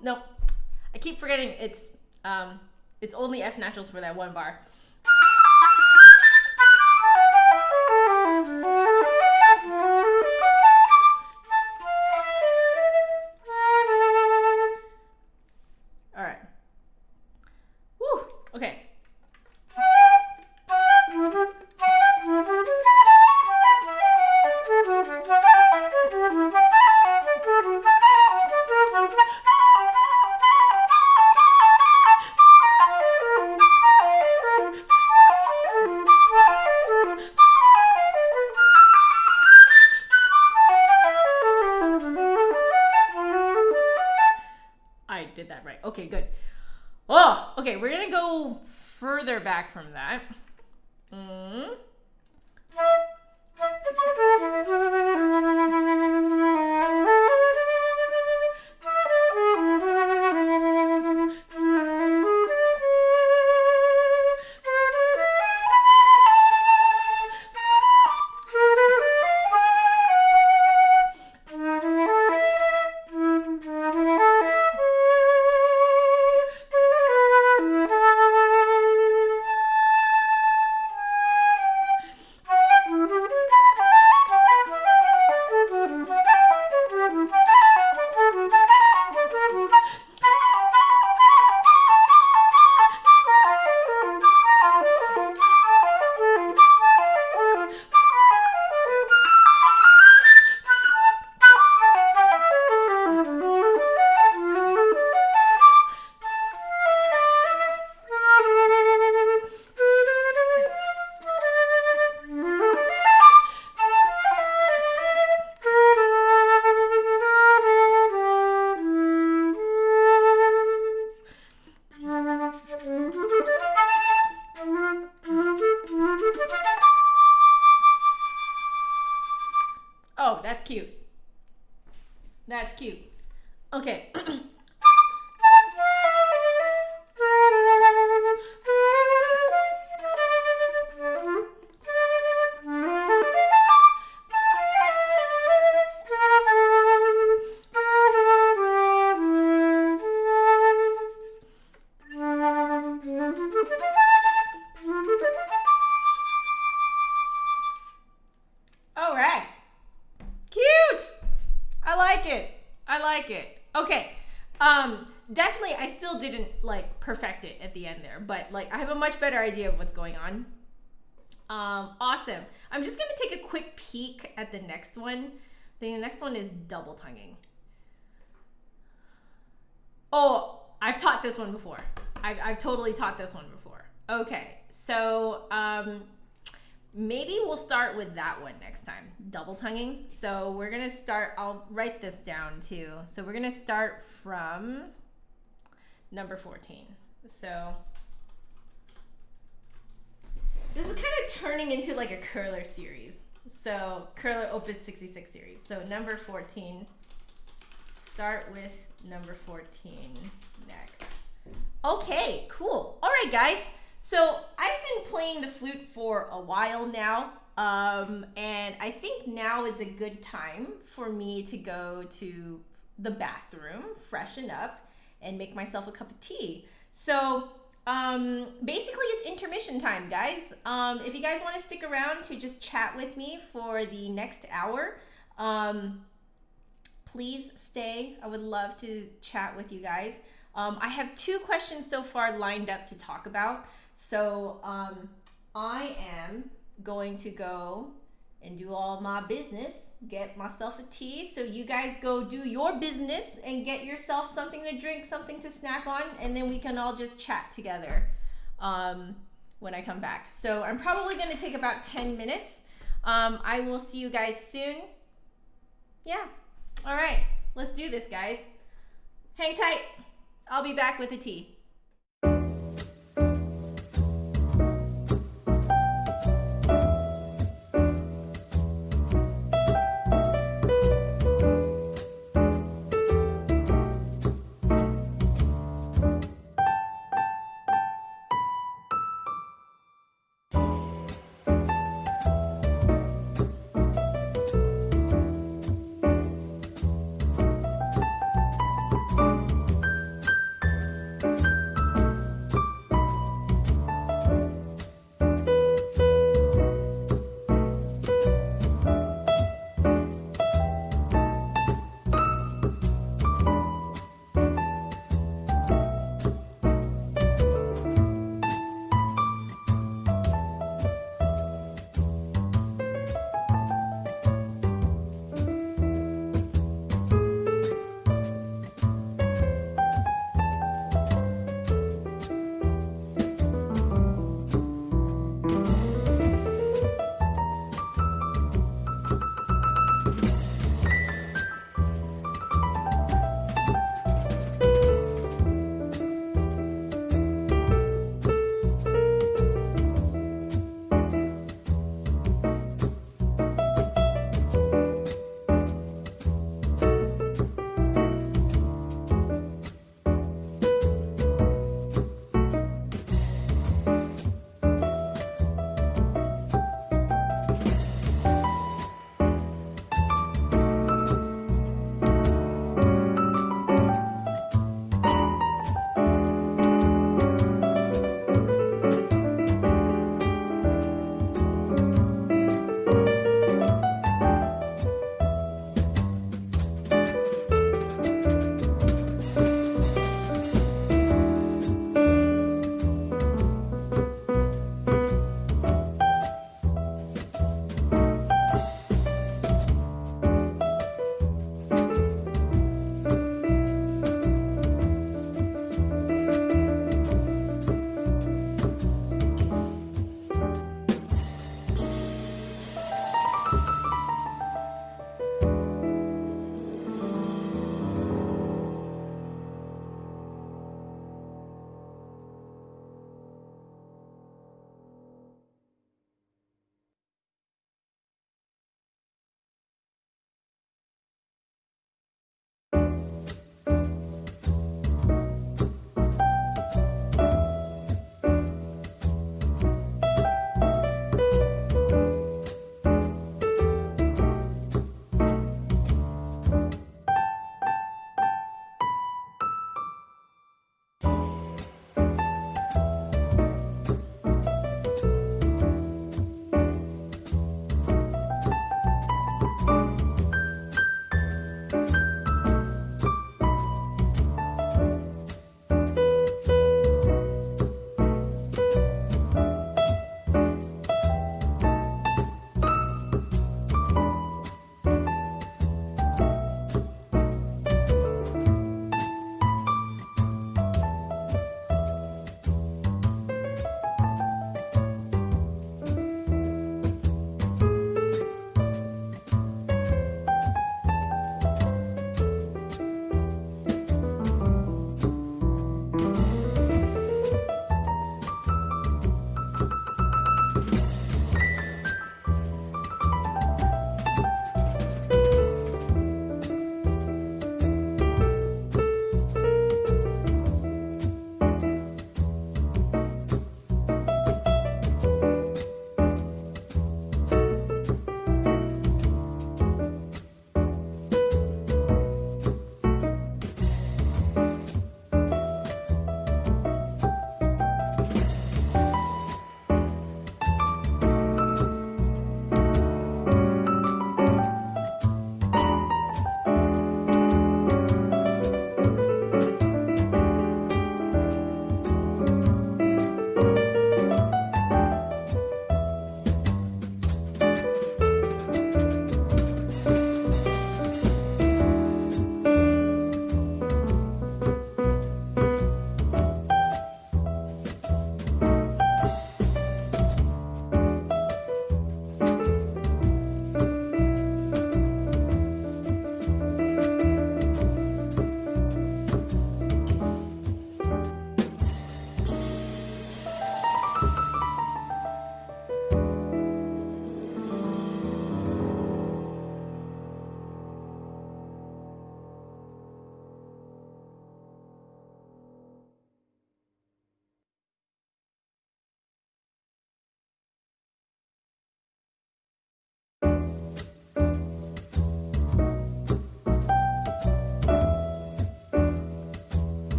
No, I keep forgetting it's only F naturals for that one bar. All right. Woo. Okay. did that right. Okay, good. Oh, okay, we're gonna go further back from that. Oh, that's cute. That's cute. Okay. All right. Cute. I like it. I like it. Okay. Definitely I still didn't like perfect it at the end there, but like I have a much better idea of what's going on. Awesome. I'm just going to take a quick peek at the next one. I think the next one is double tonguing. Oh, I've taught this one before. I've totally taught this one before. Okay. So, maybe we'll start with that one next time, double tonguing. So we're gonna start, I'll write this down too. So we're gonna start from number 14. So this is kind of turning into like a Kohler series. So Kohler Opus 66 series. So number 14, start with number 14 next. Okay, cool. All right, guys. So I've been playing the flute for a while now, and I think now is a good time for me to go to the bathroom, freshen up, and make myself a cup of tea. So basically it's intermission time, guys. If you guys want to stick around to just chat with me for the next hour, please stay. I would love to chat with you guys. I have 2 questions so far lined up to talk about. So I am going to go and do all my business, get myself a tea. So you guys go do your business and get yourself something to drink, something to snack on, and then we can all just chat together when I come back. So I'm probably going to take about 10 minutes. I will see you guys soon. Yeah. All right. Let's do this, guys. Hang tight. I'll be back with the tea.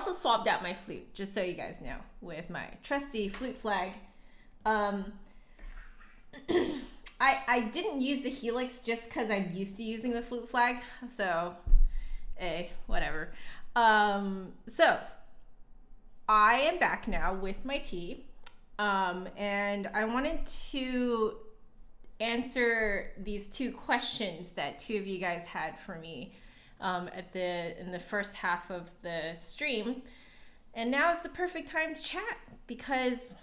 also swapped out my flute, just so you guys know, with my trusty flute flag. I didn't use the helix just because I'm used to using the flute flag, so whatever. So I am back now with my tea, and I wanted to answer these two questions that two of you guys had for me in the first half of the stream. And now is the perfect time to chat because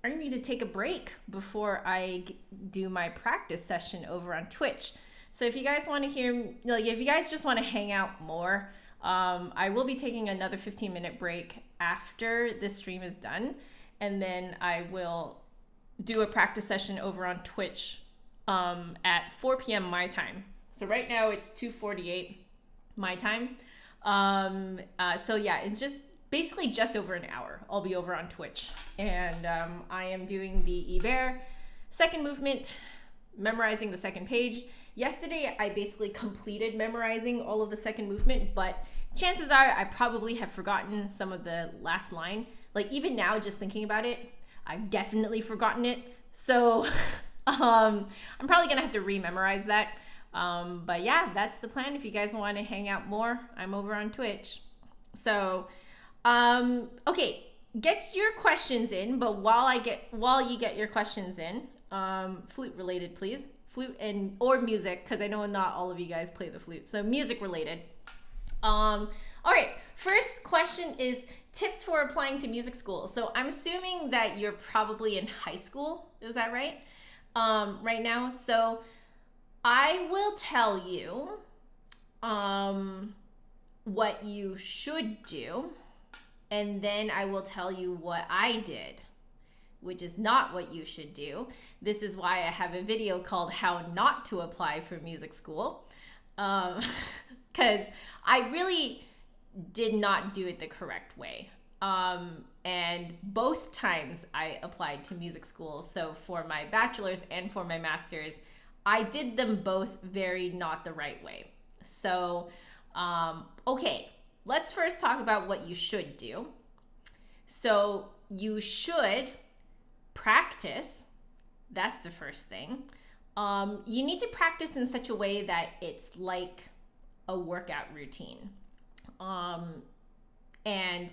I need to take a break before I do my practice session over on Twitch. So if you guys want to hear, like, if you guys just want to hang out more, I will be taking another 15-minute break after this stream is done, and then I will do a practice session over on Twitch at 4 p.m. my time. So right now it's 2:48 my time. So yeah, it's just basically just over an hour. I'll be over on Twitch, and I am doing the Iber second movement, memorizing the second page. Yesterday, I basically completed memorizing all of the second movement, but chances are I probably have forgotten some of the last line. Like even now, just thinking about it, I've definitely forgotten it. So I'm probably gonna have to re-memorize that. But yeah, that's the plan. If you guys want to hang out more, I'm over on Twitch. So, okay, get your questions in. But while you get your questions in, flute related, please. Flute or music, because I know not all of you guys play the flute. So music related. All right, first question is tips for applying to music school. So I'm assuming that you're probably in high school. Is that right? Right now. So I will tell you what you should do, and then I will tell you what I did, which is not what you should do. This is why I have a video called How Not to Apply for Music School, because I really did not do it the correct way. And both times I applied to music school, so for my bachelor's and for my master's, I did them both very not the right way. So, okay, let's first talk about what you should do. So you should practice. That's the first thing. You need to practice in such a way that it's like a workout routine. And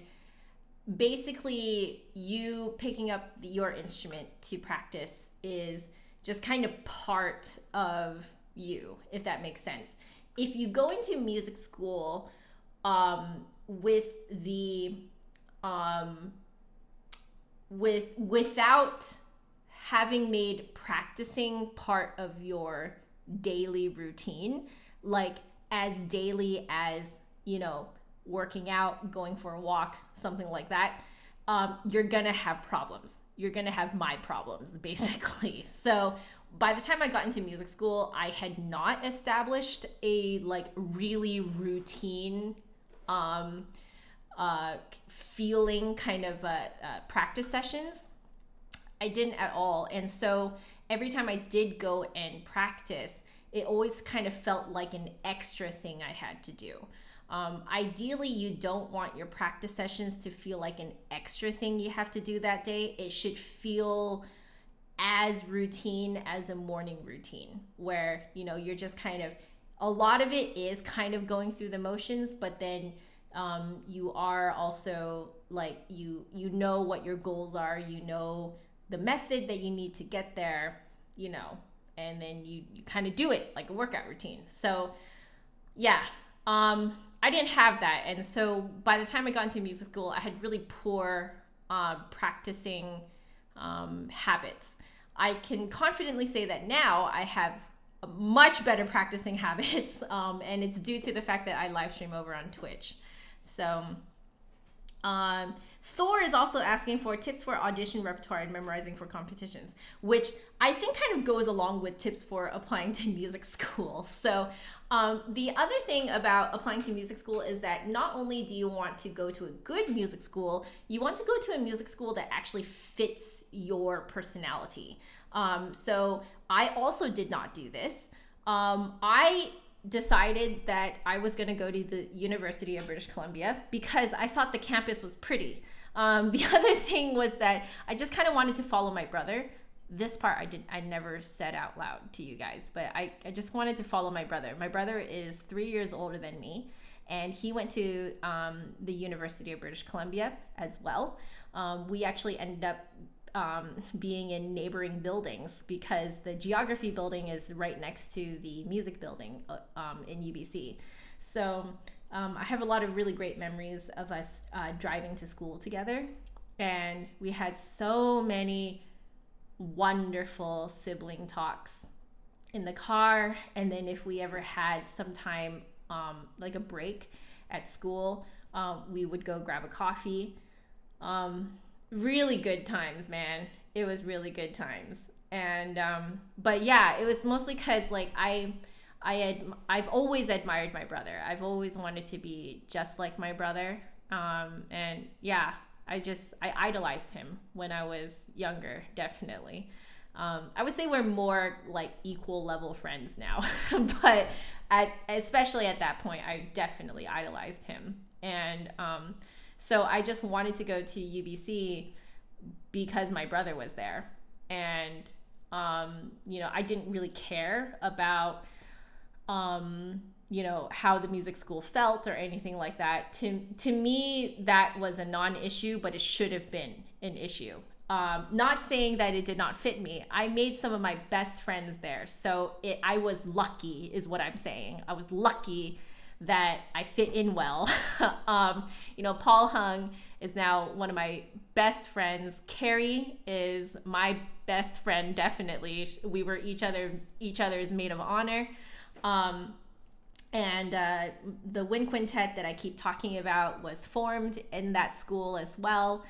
basically you picking up your instrument to practice is just kind of part of you, if that makes sense. If you go into music school without having made practicing part of your daily routine, like as daily as, working out, going for a walk, something like that, you're gonna have problems. You're gonna have my problems, basically. So by the time I got into music school, I had not established a really routine feeling kind of practice sessions. I didn't at all. And so every time I did go and practice, it always kind of felt like an extra thing I had to do. Ideally, you don't want your practice sessions to feel like an extra thing you have to do that day. It should feel as routine as a morning routine where, you're just kind of, a lot of it is kind of going through the motions, but then you are also you know what your goals are, the method that you need to get there, and then you kind of do it like a workout routine. So yeah, I didn't have that. And so by the time I got into music school, I had really poor practicing habits. I can confidently say that now I have much better practicing habits, and it's due to the fact that I live stream over on Twitch. So Thor is also asking for tips for audition repertoire and memorizing for competitions, which I think kind of goes along with tips for applying to music school. So the other thing about applying to music school is that not only do you want to go to a good music school, you want to go to a music school that actually fits your personality. So I also did not do this. I decided that I was going to go to the University of British Columbia because I thought the campus was pretty. The other thing was that I just kind of wanted to follow my brother. This part I never said out loud to you guys, but I just wanted to follow my brother. My brother is 3 years older than me, and he went to the University of British Columbia as well. We actually ended up being in neighboring buildings because the geography building is right next to the music building in UBC. So I have a lot of really great memories of us driving to school together, and we had so many wonderful sibling talks in the car. And then if we ever had some time, like a break at school, we would go grab a coffee. Really good times, man. It was really good times. And but yeah, it was mostly because like I've always admired my brother. I've always wanted to be just like my brother. And yeah, I idolized him when I was younger, definitely. I would say we're more like equal level friends now, but especially at that point, I definitely idolized him. And so I just wanted to go to UBC because my brother was there. And, I didn't really care about, how the music school felt or anything like that. To me, that was a non-issue, but it should have been an issue. Not saying that it did not fit me. I made some of my best friends there. So I was lucky is what I'm saying. I was lucky that I fit in well. Paul Hung is now one of my best friends. Carrie is my best friend, definitely. We were each other's maid of honor. And the wind quintet that I keep talking about was formed in that school as well.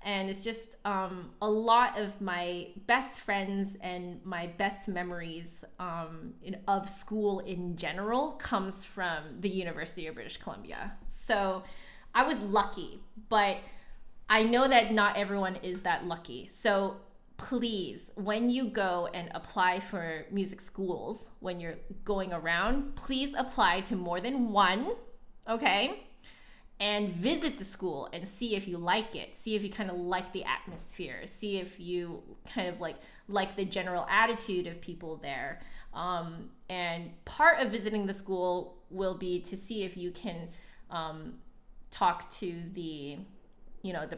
And it's just a lot of my best friends and my best memories of school in general comes from the University of British Columbia. So I was lucky, but I know that not everyone is that lucky. So please, when you go and apply for music schools, when you're going around, please apply to more than one, okay? And visit the school and see if you like it. See if you kind of like the atmosphere. See if you kind of like the general attitude of people there. And part of visiting the school will be to see if you can talk to the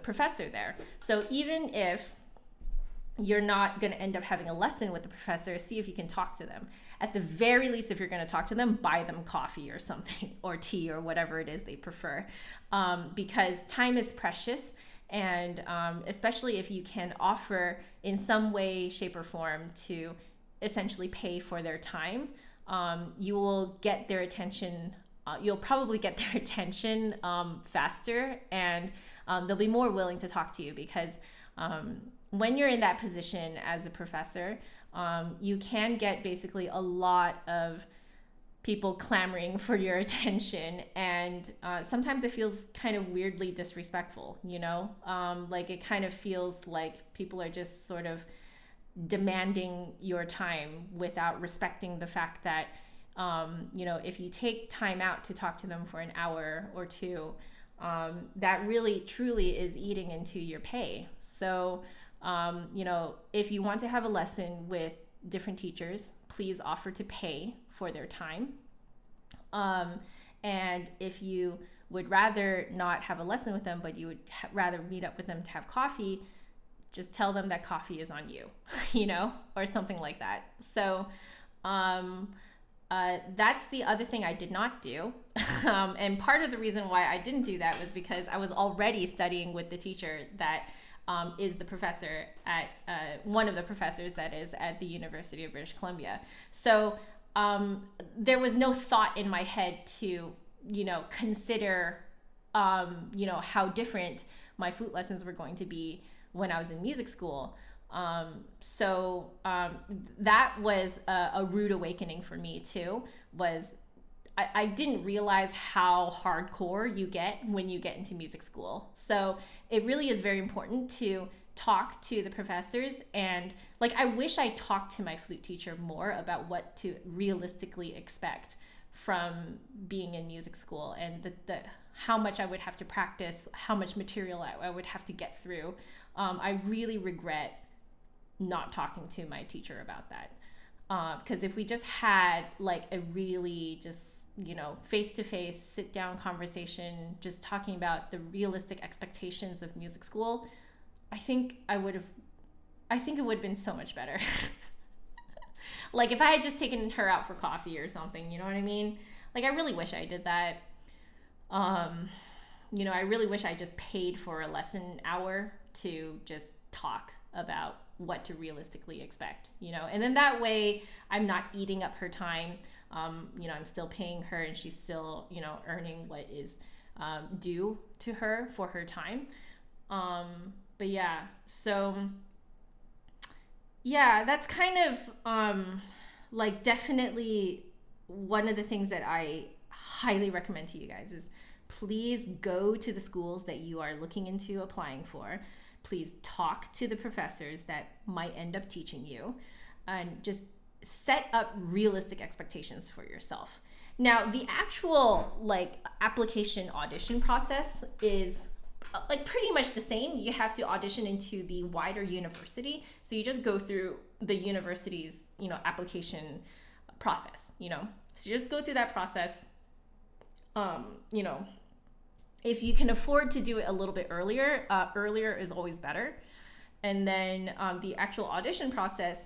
professor there. So even if you're not going to end up having a lesson with the professor, see if you can talk to them. At the very least, if you're going to talk to them, buy them coffee or something, or tea or whatever it is they prefer, because time is precious. And especially if you can offer in some way, shape, or form to essentially pay for their time, you will get their attention. You'll probably get their attention faster, and they'll be more willing to talk to you because when you're in that position as a professor, you can get basically a lot of people clamoring for your attention, and sometimes it feels kind of weirdly disrespectful, like it kind of feels like people are just sort of demanding your time without respecting the fact that if you take time out to talk to them for an hour or two, that really truly is eating into your pay. So if you want to have a lesson with different teachers, please offer to pay for their time. And if you would rather not have a lesson with them, but you would rather meet up with them to have coffee, just tell them that coffee is on you, or something like that. So that's the other thing I did not do. And part of the reason why I didn't do that was because I was already studying with the teacher that is the professor at one of the professors that is at the University of British Columbia. So there was no thought in my head to, consider, how different my flute lessons were going to be when I was in music school. So that was a rude awakening for me too, was I didn't realize how hardcore you get when you get into music school. So it really is very important to talk to the professors, and I wish I talked to my flute teacher more about what to realistically expect from being in music school, and the how much I would have to practice, how much material I would have to get through. I really regret not talking to my teacher about that. Because if we just had like a really just, face-to-face, sit-down conversation, just talking about the realistic expectations of music school, I think it would have been so much better. Like if I had just taken her out for coffee or something, you know what I mean? Like I really wish I did that. I really wish I just paid for a lesson hour to just talk about what to realistically expect, and then that way I'm not eating up her time. I'm still paying her, and she's still, earning what is due to her for her time. But yeah, so yeah, that's kind of like definitely one of the things that I highly recommend to you guys is please go to the schools that you are looking into applying for. Please talk to the professors that might end up teaching you, and just set up realistic expectations for yourself. Now, the actual like application audition process is like pretty much the same. You have to audition into the wider university. So you just go through the university's, application process, So you just go through that process. If you can afford to do it a little bit earlier, earlier is always better. And then the actual audition process,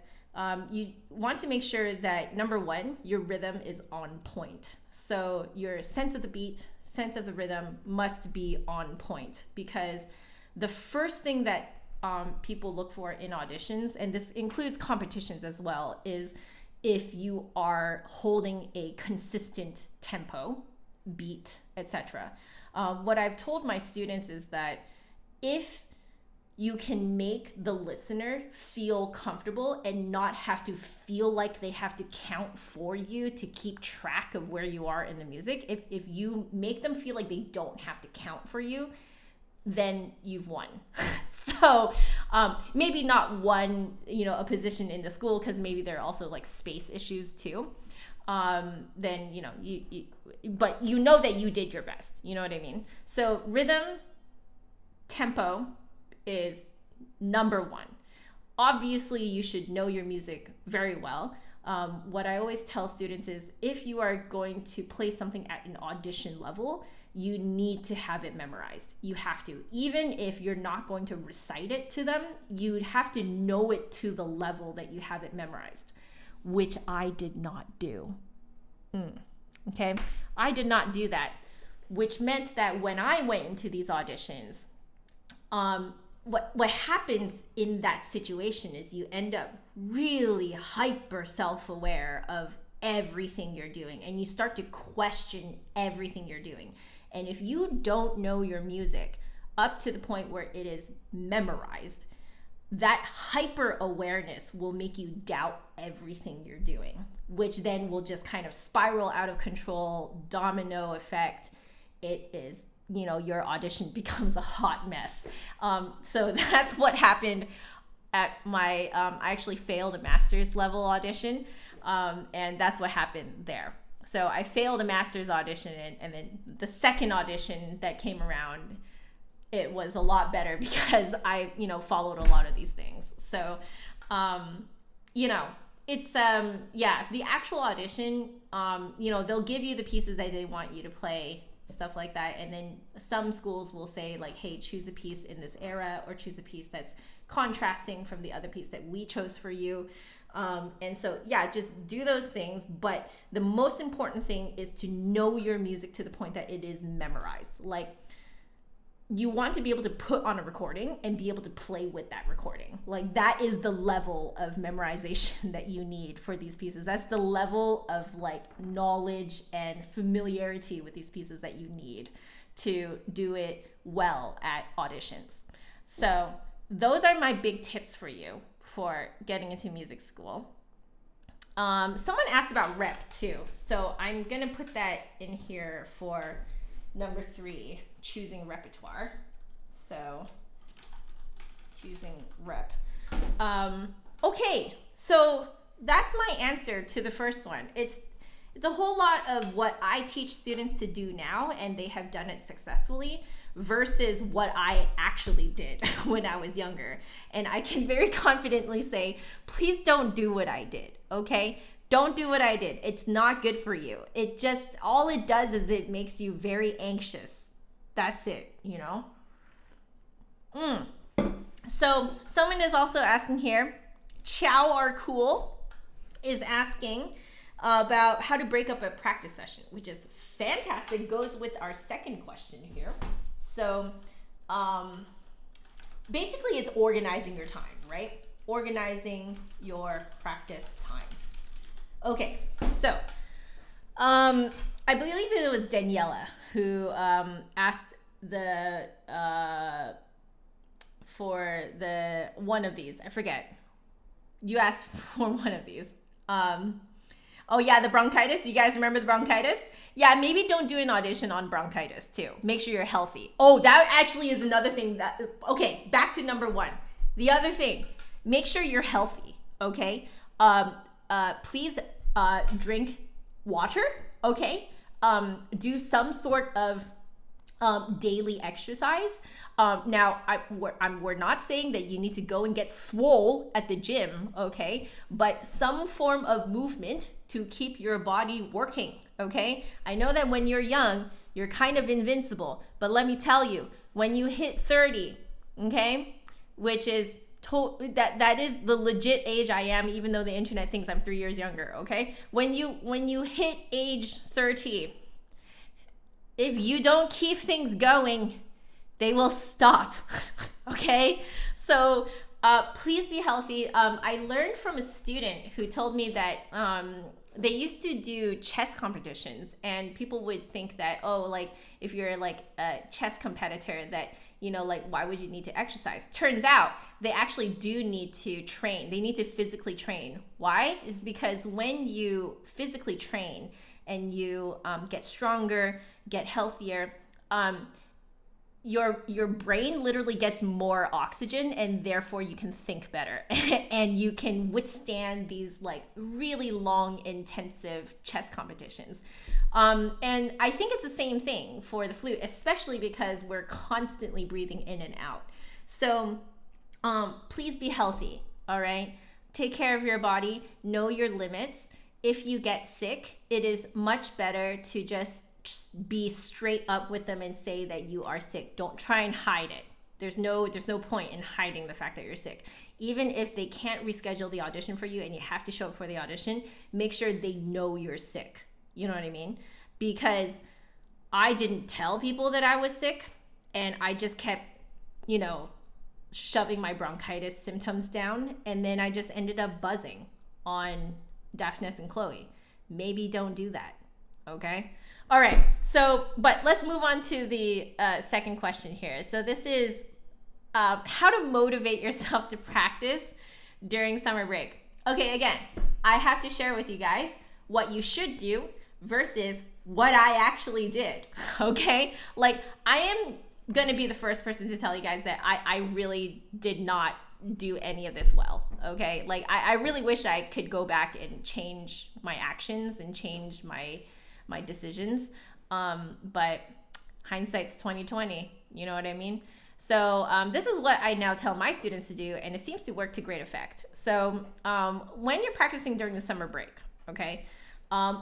you want to make sure that, number one, your rhythm is on point. So your sense of the beat, sense of the rhythm must be on point, because the first thing that people look for in auditions, and this includes competitions as well, is if you are holding a consistent tempo, beat, etc. What I've told my students is that if you can make the listener feel comfortable and not have to feel like they have to count for you to keep track of where you are in the music, if you make them feel like they don't have to count for you, then you've won. So maybe not won, a position in the school, because maybe there are also like space issues too. Then, but that you did your best, you know what I mean? So rhythm, tempo is number one. Obviously, you should know your music very well. What I always tell students is if you are going to play something at an audition level, you need to have it memorized. You have to. Even if you're not going to recite it to them, you'd have to know it to the level that you have it memorized, which I did not do. Okay, I did not do that, which meant that when I went into these auditions, what happens in that situation is you end up really hyper self-aware of everything you're doing, and you start to question everything you're doing. And if you don't know your music up to the point where it is memorized, that hyper awareness will make you doubt everything you're doing, which then will just kind of spiral out of control, domino effect. It is, your audition becomes a hot mess. So that's what happened at my, I actually failed a master's level audition. And that's what happened there. So I failed a master's audition, and then the second audition that came around, it was a lot better because I, followed a lot of these things. So, it's, the actual audition, they'll give you the pieces that they want you to play, stuff like that. And then some schools will say like, hey, choose a piece in this era, or choose a piece that's contrasting from the other piece that we chose for you. And so, just do those things. But the most important thing is to know your music to the point that it is memorized. Like, you want to be able to put on a recording and be able to play with that recording. Like, that is the level of memorization that you need for these pieces. That's the level of like knowledge and familiarity with these pieces that you need to do it well at auditions. So those are my big tips for you for getting into music school. Someone asked about rep too. So I'm gonna put that in here for number 3, choosing repertoire. So choosing rep. Okay, so that's my answer to the first one. It's a whole lot of what I teach students to do now, and they have done it successfully, versus what I actually did when I was younger. And I can very confidently say, please don't do what I did, okay? Don't do what I did. It's not good for you. It just, all it does is it makes you very anxious. That's it, you know? So someone is also asking here, Chow are cool is asking about how to break up a practice session, which is fantastic. Goes with our second question here. So basically it's organizing your time, right? Organizing your practice time. Okay, so I believe it was Daniela who asked for the one of these. I forget. You asked for one of these. Oh yeah, the bronchitis. Do you guys remember the bronchitis? Yeah, maybe don't do an audition on bronchitis too. Make sure you're healthy. Oh, that actually is another thing that, okay, back to number one. The other thing, make sure you're healthy, okay? Please drink water, okay? Do some sort of daily exercise. Now, we're not saying that you need to go and get swole at the gym, okay? But some form of movement to keep your body working, okay? I know that when you're young, you're kind of invincible, but let me tell you, when you hit 30, okay, which is that is the legit age I am, even though the internet thinks I'm 3 years younger, okay? When you hit age 30, if you don't keep things going, they will stop, okay? So please be healthy. I learned from a student who told me that they used to do chess competitions, and people would think that, oh, like if you're like a chess competitor that, you know, like why would you need to exercise? Turns out they actually do need to train. They need to physically train. Why? Is because when you physically train and you get stronger, get healthier, your brain literally gets more oxygen, and therefore you can think better and you can withstand these like really long, intensive chess competitions. And I think it's the same thing for the flute, especially because we're constantly breathing in and out. So please be healthy, all right? Take care of your body, know your limits. If you get sick, it is much better to just be straight up with them and say that you are sick. Don't try and hide it. There's no point in hiding the fact that you're sick. Even if they can't reschedule the audition for you and you have to show up for the audition, make sure they know you're sick. You know what I mean? Because I didn't tell people that I was sick, and I just kept, you know, shoving my bronchitis symptoms down, and then I just ended up buzzing on Daphne and Chloe. Maybe don't do that, okay? All right, so, but let's move on to the second question here. So this is how to motivate yourself to practice during summer break. Okay, again, I have to share with you guys what you should do versus what I actually did, okay? Like, I am gonna be the first person to tell you guys that I really did not do any of this well, okay? Like, I really wish I could go back and change my actions and change my decisions, but hindsight's 2020, you know what I mean? So this is what I now tell my students to do, and it seems to work to great effect. So when you're practicing during the summer break, okay,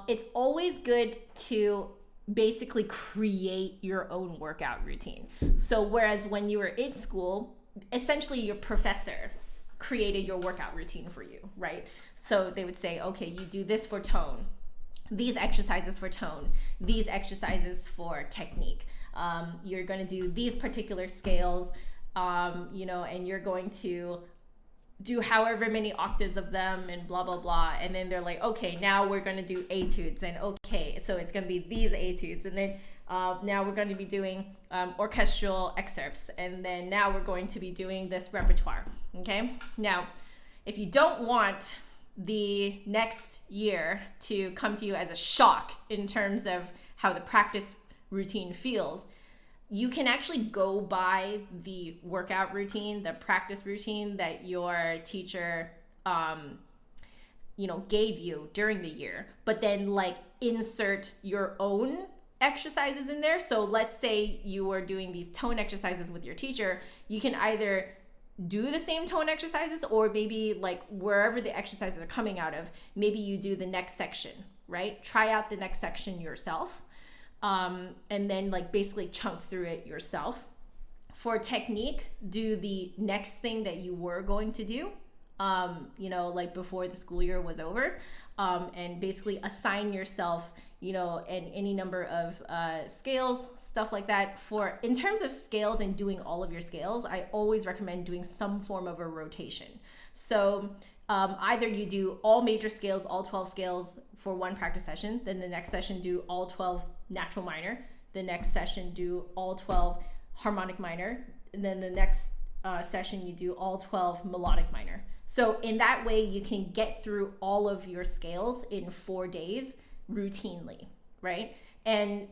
it's always good to basically create your own workout routine. So whereas when you were in school, essentially your professor created your workout routine for you, right? So they would say, okay, you do this for tone, these exercises for tone, these exercises for technique. You're going to do these particular scales, you know, and you're going to do however many octaves of them and blah, blah, blah. And then they're like, okay, now we're going to do etudes, and okay, so it's going to be these etudes. And then now we're going to be doing orchestral excerpts. And then now we're going to be doing this repertoire, okay? Now, if you don't want the next year to come to you as a shock in terms of how the practice routine feels, you can actually go by the workout routine, the practice routine that your teacher gave you during the year, but then like insert your own exercises in there. So let's say you were doing these tone exercises with your teacher, you can either do the same tone exercises, or maybe like wherever the exercises are coming out of, maybe you do the next section, right? Try out the next section yourself, and then like basically chunk through it yourself. For technique, do the next thing that you were going to do, like before the school year was over, and basically assign yourself and any number of scales, stuff like that. In terms of scales and doing all of your scales, I always recommend doing some form of a rotation. So either you do all major scales, all 12 scales for one practice session, then the next session do all 12 natural minor, the next session do all 12 harmonic minor, and then the next session you do all 12 melodic minor. So in that way, you can get through all of your scales in 4 days routinely, right? And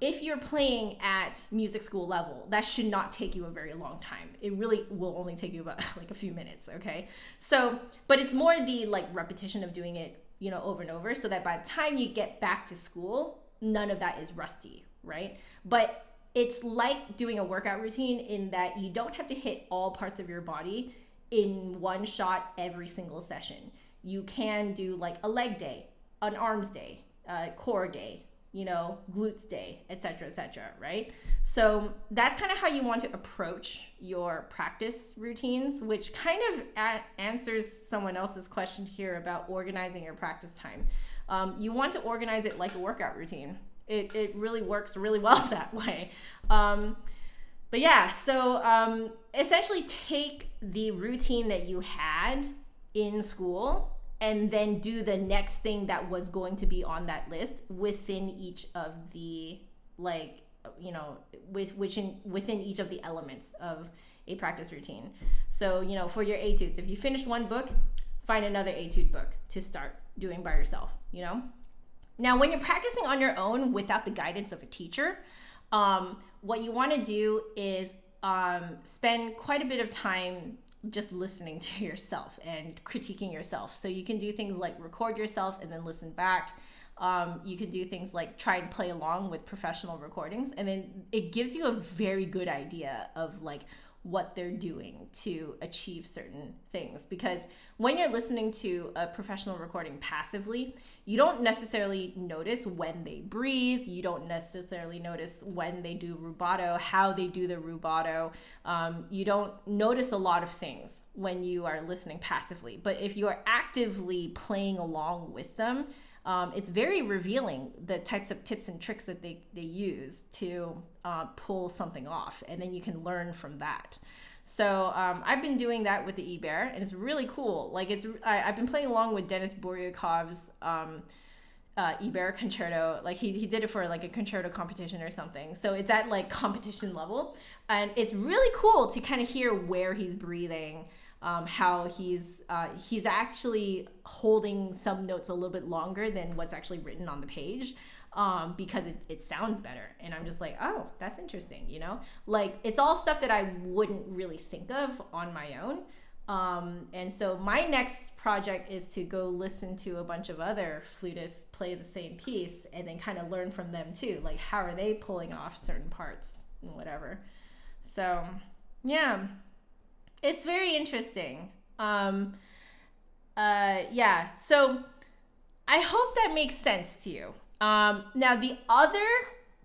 if you're playing at music school level, that should not take you a very long time. It really will only take you about like a few minutes, okay? So, but it's more the like repetition of doing it, over and over, so that by the time you get back to school, none of that is rusty, right? But it's like doing a workout routine in that you don't have to hit all parts of your body in one shot every single session. You can do like a leg day, an arms day, core day, glutes day, etc., right? So that's kind of how you want to approach your practice routines, which kind of answers someone else's question here about organizing your practice time. You want to organize it like a workout routine. It really works really well that way. But yeah, so essentially take the routine that you had in school and then do the next thing that was going to be on that list within each of the within each of the elements of a practice routine. So, for your etudes, if you finish one book, find another etude book to start doing by yourself, Now, when you're practicing on your own without the guidance of a teacher, what you want to do is spend quite a bit of time just listening to yourself and critiquing yourself. So you can do things like record yourself and then listen back. You can do things like try and play along with professional recordings, and then it gives you a very good idea of like what they're doing to achieve certain things. Because when you're listening to a professional recording passively, you don't necessarily notice when they breathe. You don't necessarily notice when they do rubato, how they do the rubato. You don't notice a lot of things when you are listening passively. But if you are actively playing along with them, it's very revealing, the types of tips and tricks that they use to pull something off, and then you can learn from that. So I've been doing that with the e-bear, and it's really cool. Like I've been playing along with Denis Buryakov's e-bear concerto. Like he did it for like a concerto competition or something. So it's at like competition level, and it's really cool to kind of hear where he's breathing. How he's actually holding some notes a little bit longer than what's actually written on the page, because it sounds better. And I'm just like, oh, that's interesting, Like, it's all stuff that I wouldn't really think of on my own. And so my next project is to go listen to a bunch of other flutists play the same piece and then kind of learn from them too. Like, how are they pulling off certain parts and whatever. So, yeah. It's very interesting. So I hope that makes sense to you. Now, the other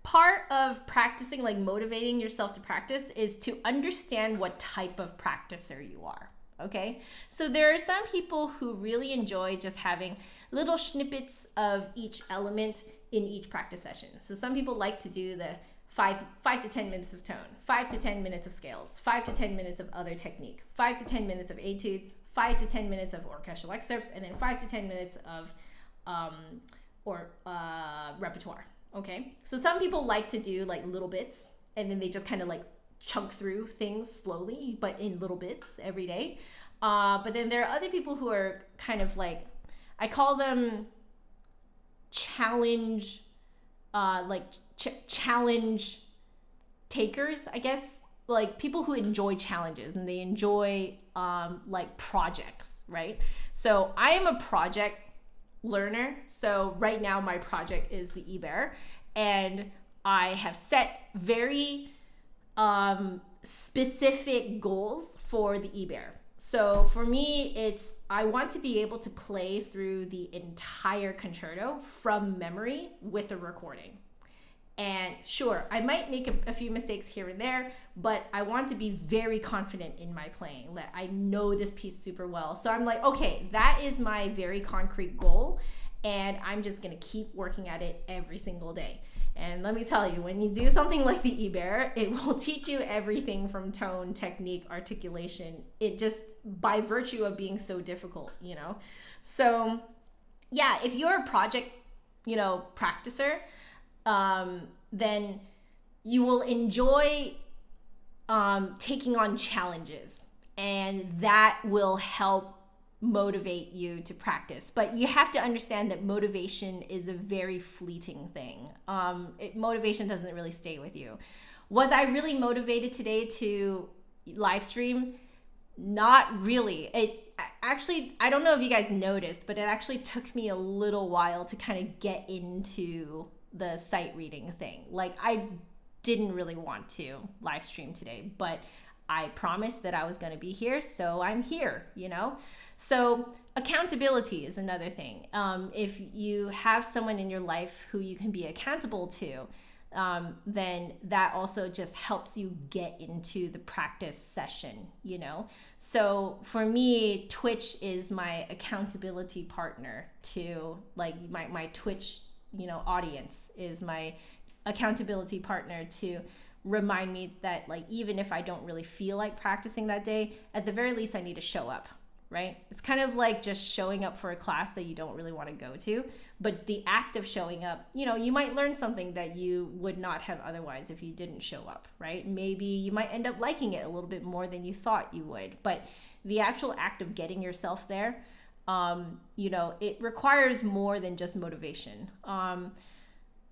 part of practicing, like motivating yourself to practice, is to understand what type of practicer you are. Okay? So there are some people who really enjoy just having little snippets of each element in each practice session. So some people like to do the 5 to 10 minutes of tone, 5 to 10 minutes of scales, 5 to 10 minutes of other technique, 5 to 10 minutes of etudes, 5 to 10 minutes of orchestral excerpts, and then 5 to 10 minutes of repertoire. Okay, so some people like to do like little bits, and then they just kind of like chunk through things slowly, but in little bits every day. But then there are other people who are kind of like, I call them challenge challenge takers, I guess, like people who enjoy challenges and they enjoy like projects, right? So I am a project learner. So right now my project is the eBear, and I have set very specific goals for the eBear. So for me, I want to be able to play through the entire concerto from memory with a recording. And sure, I might make a few mistakes here and there, but I want to be very confident in my playing. That I know this piece super well. So I'm like, okay, that is my very concrete goal, and I'm just gonna keep working at it every single day. And let me tell you, when you do something like the eBear, it will teach you everything from tone, technique, articulation. It just, by virtue of being so difficult, you know? So yeah, if you're a project, practicer, then you will enjoy taking on challenges, and that will help motivate you to practice. But you have to understand that motivation is a very fleeting thing. Motivation doesn't really stay with you. Was I really motivated today to live stream? Not really. I don't know if you guys noticed, but it actually took me a little while to kind of get into the sight reading thing. Like, I didn't really want to live stream today, but I promised that I was going to be here, so I'm here, So accountability is another thing. If you have someone in your life who you can be accountable to, then that also just helps you get into the practice session, So for me, Twitch is my accountability partner to, like, my Twitch, audience is my accountability partner to remind me that, like, even if I don't really feel like practicing that day, at the very least I need to show up, right? It's kind of like just showing up for a class that you don't really want to go to, but the act of showing up, you might learn something that you would not have otherwise if you didn't show up, right? Maybe you might end up liking it a little bit more than you thought you would, but the actual act of getting yourself there, it requires more than just motivation.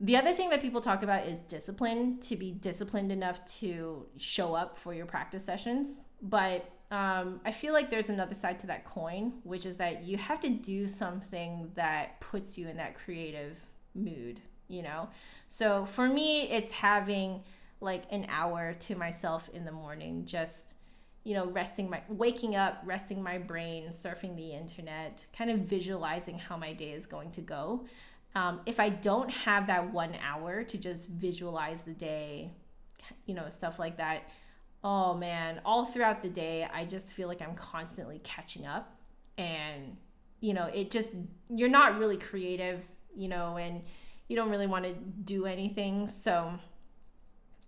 The other thing that people talk about is discipline, to be disciplined enough to show up for your practice sessions. But I feel like there's another side to that coin, which is that you have to do something that puts you in that creative mood, So for me, it's having like an hour to myself in the morning, just, waking up, resting my brain, surfing the internet, kind of visualizing how my day is going to go. If I don't have that 1 hour to just visualize the day, stuff like that, oh man, all throughout the day, I just feel like I'm constantly catching up, and, you're not really creative, and you don't really want to do anything. So,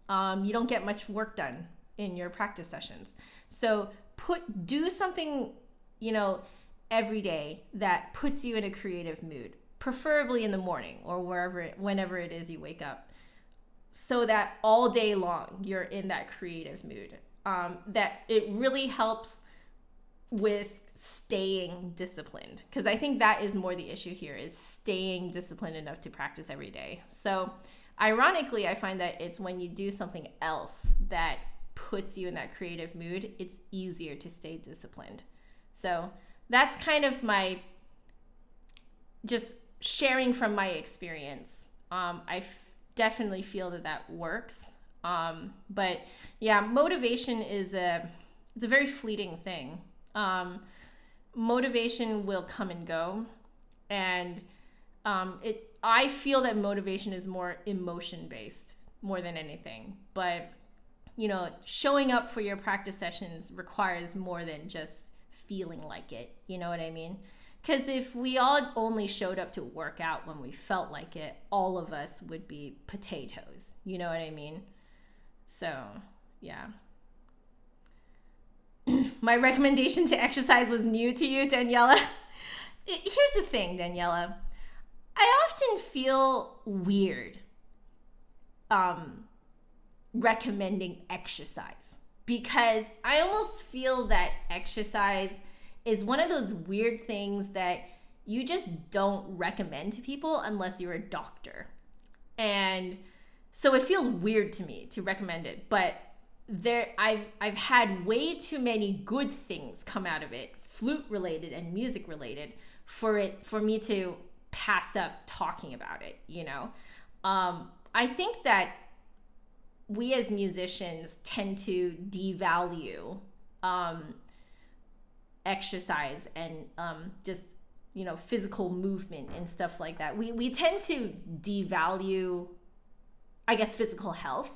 you don't get much work done in your practice sessions. So do something, every day that puts you in a creative mood, preferably in the morning or whenever it is you wake up, so that all day long you're in that creative mood. That it really helps with staying disciplined, because I think that is more the issue here, is staying disciplined enough to practice every day. So ironically, I find that it's when you do something else that puts you in that creative mood, it's easier to stay disciplined. So that's kind of my just sharing from my experience. I definitely feel that works. But yeah, motivation it's a very fleeting thing. Motivation will come and go, and I feel that motivation is more emotion based more than anything. But showing up for your practice sessions requires more than just feeling like it. You know what I mean? Because if we all only showed up to work out when we felt like it, all of us would be potatoes. You know what I mean? So, yeah. My recommendation to exercise was new to you, Daniela. Here's the thing, Daniela. I often feel weird recommending exercise, because I almost feel that exercise is one of those weird things that you just don't recommend to people unless you're a doctor. And so it feels weird to me to recommend it, but I've had way too many good things come out of it flute related and music related for me to pass up talking about it, you know. I think that we as musicians tend to devalue exercise and just, you know, physical movement and stuff like that. We tend to devalue, I guess, physical health.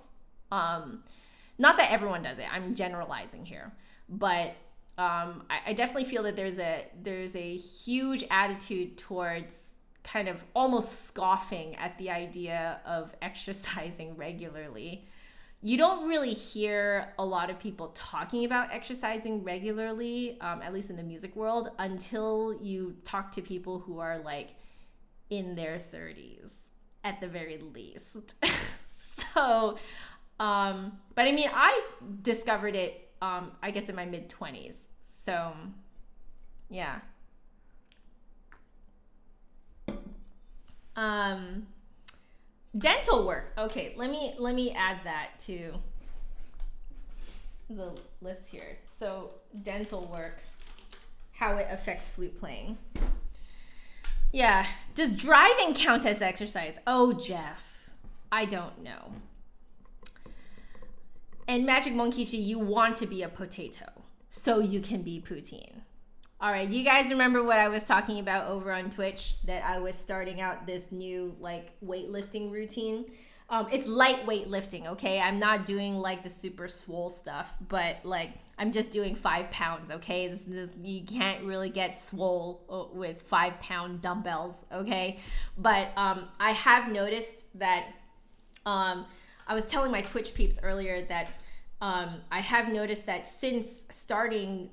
Not that everyone does it. I'm generalizing here, but I definitely feel that there's a huge attitude towards kind of almost scoffing at the idea of exercising regularly. You don't really hear a lot of people talking about exercising regularly, at least in the music world, until you talk to people who are like in their 30s at the very least. So, but I mean, I discovered it, I guess in my mid 20s. So, yeah. Dental work. Okay, let me add that to the list here. So, dental work, how it affects flute playing. Yeah. Does driving count as exercise? Oh, Jeff, I don't know. And Magic Monkishi, you want to be a potato so you can be poutine. All right, you guys remember what I was talking about over on Twitch, that I was starting out this new like weightlifting routine. It's lightweight lifting, okay? I'm not doing like the super swole stuff, but like I'm just doing 5 pounds, okay? You can't really get swole with 5-pound dumbbells, okay? But I have noticed that I was telling my Twitch peeps earlier that I have noticed that since starting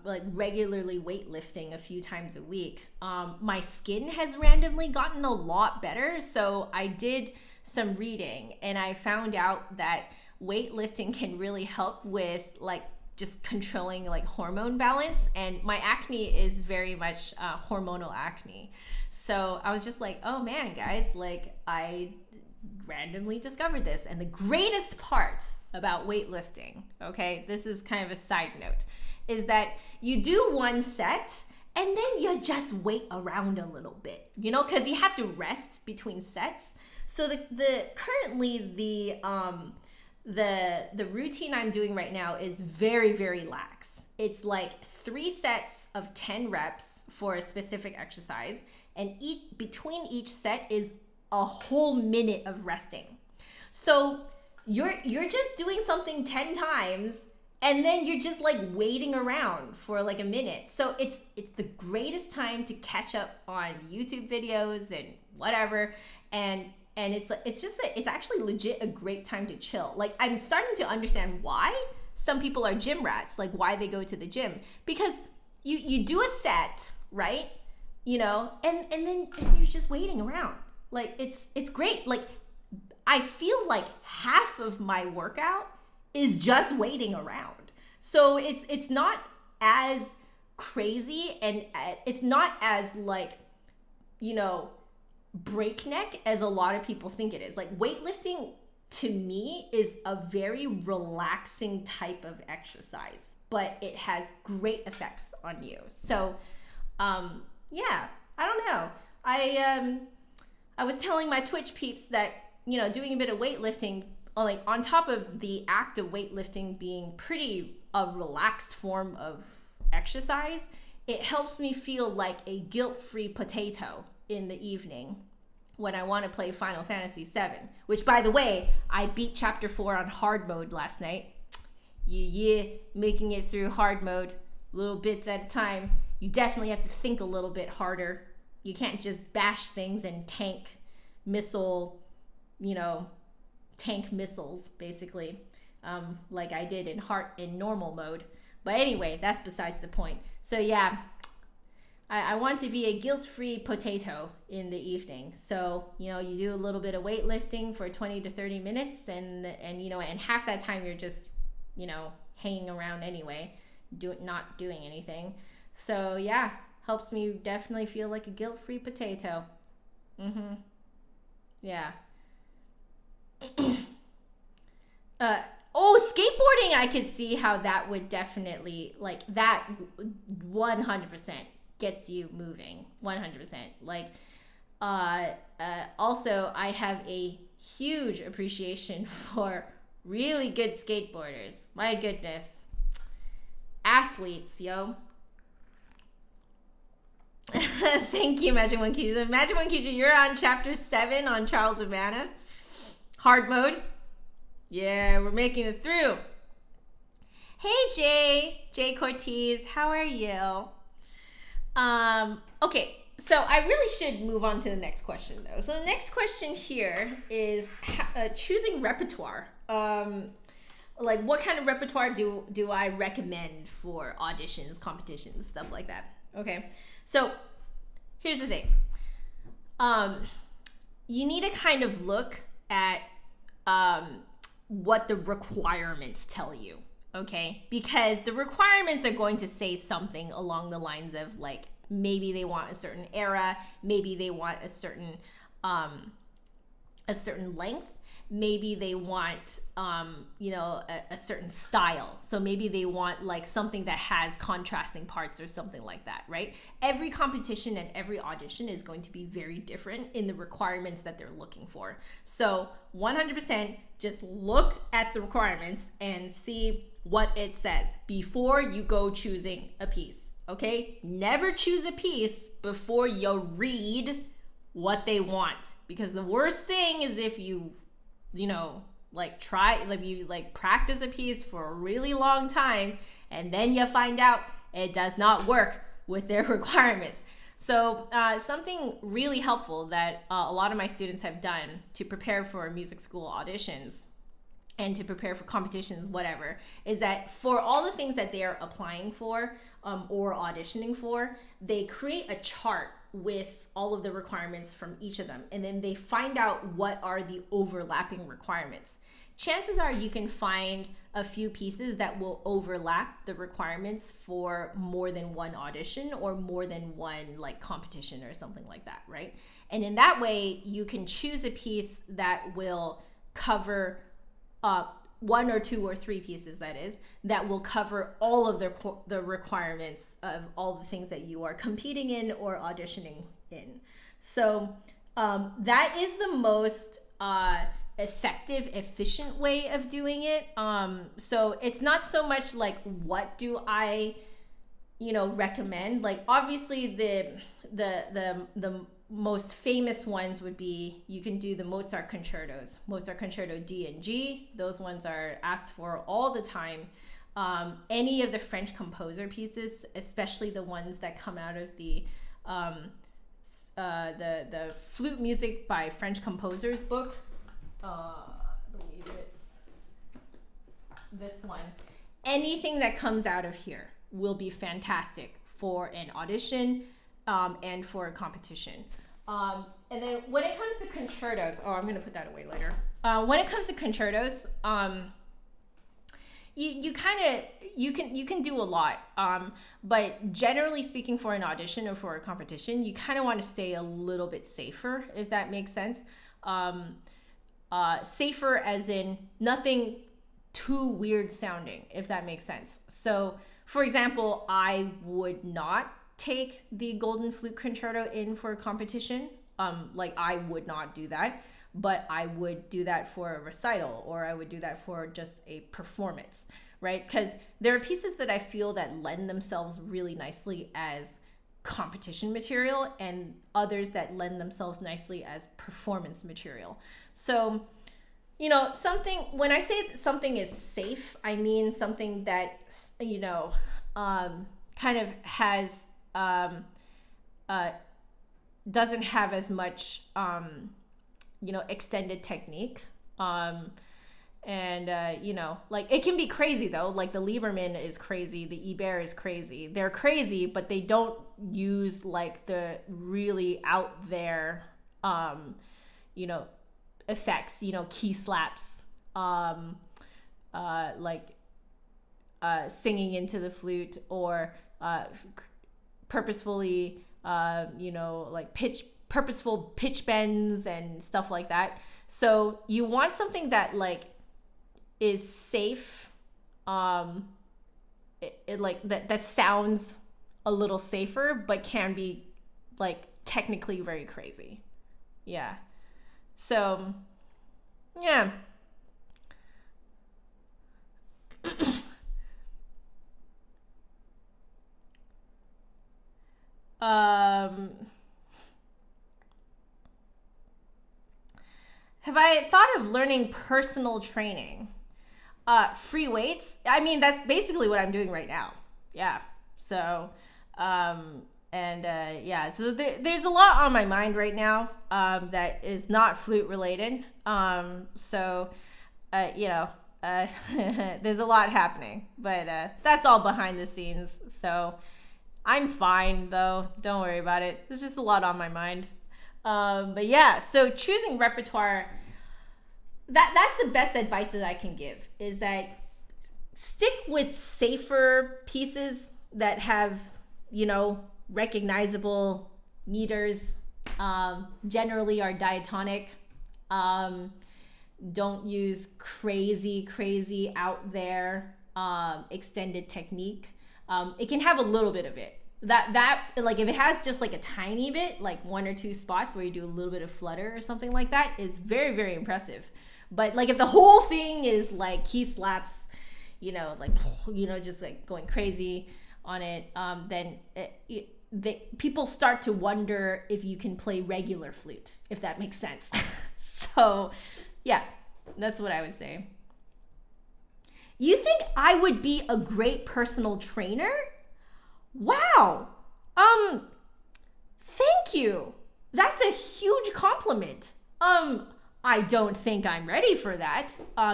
like regularly weightlifting a few times a week, my skin has randomly gotten a lot better. So I did some reading and I found out that weightlifting can really help with like just controlling like hormone balance, and my acne is very much hormonal acne. So I was just like, oh man, guys, like I randomly discovered this. And the greatest part about weightlifting, okay, this is kind of a side note, is that you do one set and then you just wait around a little bit, you know, because you have to rest between sets. So currently the routine I'm doing right now is very, very lax. It's like 3 sets of 10 reps for a specific exercise, and between each set is a whole minute of resting. So you're just doing something 10 times and then you're just like waiting around for like a minute. So it's the greatest time to catch up on YouTube videos and whatever, and it's actually legit a great time to chill. Like I'm starting to understand why some people are gym rats, like why they go to the gym, because you do a set, right? You know, and then you're just waiting around. Like it's great. Like I feel like half of my workout is just waiting around. So it's not as crazy, and it's not as like, you know, breakneck as a lot of people think it is. Like weightlifting to me is a very relaxing type of exercise, but it has great effects on you. So yeah, I don't know. I was telling my Twitch peeps that, you know, doing a bit of weightlifting, like on top of the act of weightlifting being pretty a relaxed form of exercise, it helps me feel like a guilt-free potato in the evening when I want to play Final Fantasy VII, which, by the way, I beat Chapter 4 on hard mode last night. Yeah, making it through hard mode, little bits at a time. You definitely have to think a little bit harder. You can't just bash things and tank missiles, basically, like I did in normal mode. But anyway, that's besides the point. So yeah, I want to be a guilt-free potato in the evening. So, you know, you do a little bit of weightlifting for 20 to 30 minutes and you know, and half that time you're just, you know, hanging around anyway, not doing anything. So yeah, helps me definitely feel like a guilt-free potato. Yeah. skateboarding, I could see how that would definitely, like, that 100% gets you moving. 100%. Like, also, I have a huge appreciation for really good skateboarders. My goodness. Athletes, yo. Thank you, Magic Monkey. Magic Monkey, you're on chapter 7 on Charles of Mana. Hard mode. Yeah, we're making it through. Hey, Jay Cortez, how are you? Okay, so I really should move on to the next question, though. So the next question here is choosing repertoire. Like, what kind of repertoire do I recommend for auditions, competitions, stuff like that? Okay, so here's the thing. You need to kind of look at what the requirements tell you, okay? Because the requirements are going to say something along the lines of, like, maybe they want a certain era, maybe they want a certain length, maybe they want a certain style. So maybe they want, like, something that has contrasting parts or something like that, right? Every competition and every audition is going to be very different in the requirements that they're looking for. So 100% just look at the requirements and see what it says before you go choosing a piece, okay? Never choose a piece before you read what they want, because the worst thing is if you practice a piece for a really long time and then you find out it does not work with their requirements. So something really helpful that a lot of my students have done to prepare for music school auditions and to prepare for competitions, whatever, is that for all the things that they are applying for or auditioning for, they create a chart with all of the requirements from each of them, and then they find out what are the overlapping requirements. Chances are you can find a few pieces that will overlap the requirements for more than one audition or more than one, like, competition or something like that, right? And in that way, you can choose a piece that will cover one or two or three pieces, that will cover all of the requirements of all the things that you are competing in or auditioning in. So that is the most effective, efficient way of doing it. So it's not so much like, what do I, recommend? Like, obviously the most famous ones would be, you can do the Mozart concertos, Mozart concerto D and G. Those ones are asked for all the time. Any of the French composer pieces, especially the ones that come out of the flute music by French composers book. I believe it's this one. Anything that comes out of here will be fantastic for an audition and for a competition. And then when it comes to concertos, I'm going to put that away later. When it comes to concertos, you can do a lot, but generally speaking, for an audition or for a competition, you kind of want to stay a little bit safer, if that makes sense. Safer as in nothing too weird sounding, if that makes sense. So, for example, I would not take the Golden Flute Concerto in for a competition. I would not do that, but I would do that for a recital, or I would do that for just a performance, right? Because there are pieces that I feel that lend themselves really nicely as competition material, and others that lend themselves nicely as performance material. So, when I say something is safe, I mean something that, kind of has, doesn't have as much, extended technique. It can be crazy though. Like, the Lieberman is crazy, the Ibert is crazy. They're crazy, but they don't use, like, the really out there, effects, key slaps, singing into the flute, or purposefully, purposeful pitch bends and stuff like that. So you want something that, like, is safe. It like that sounds a little safer, but can be like technically very crazy. Yeah. So, yeah. um have I thought of learning personal training? Free weights. I mean, that's basically what I'm doing right now. Yeah. So, yeah, so there's a lot on my mind right now that is not flute related. So, there's a lot happening, but that's all behind the scenes. So I'm fine though. Don't worry about it. There's just a lot on my mind. But yeah, so choosing repertoire, that's the best advice that I can give, is that stick with safer pieces that have, recognizable meters, generally are diatonic. Don't use crazy out there extended technique. It can have a little bit of it. That like if it has just like a tiny bit, like 1 or 2 spots where you do a little bit of flutter or something like that, it's very, very impressive. But like if the whole thing is like key slaps, just like going crazy on it, then people start to wonder if you can play regular flute, if that makes sense. So yeah, that's what I would say. You think I would be a great personal trainer? Wow. Thank you. That's a huge compliment. I don't think I'm ready for that,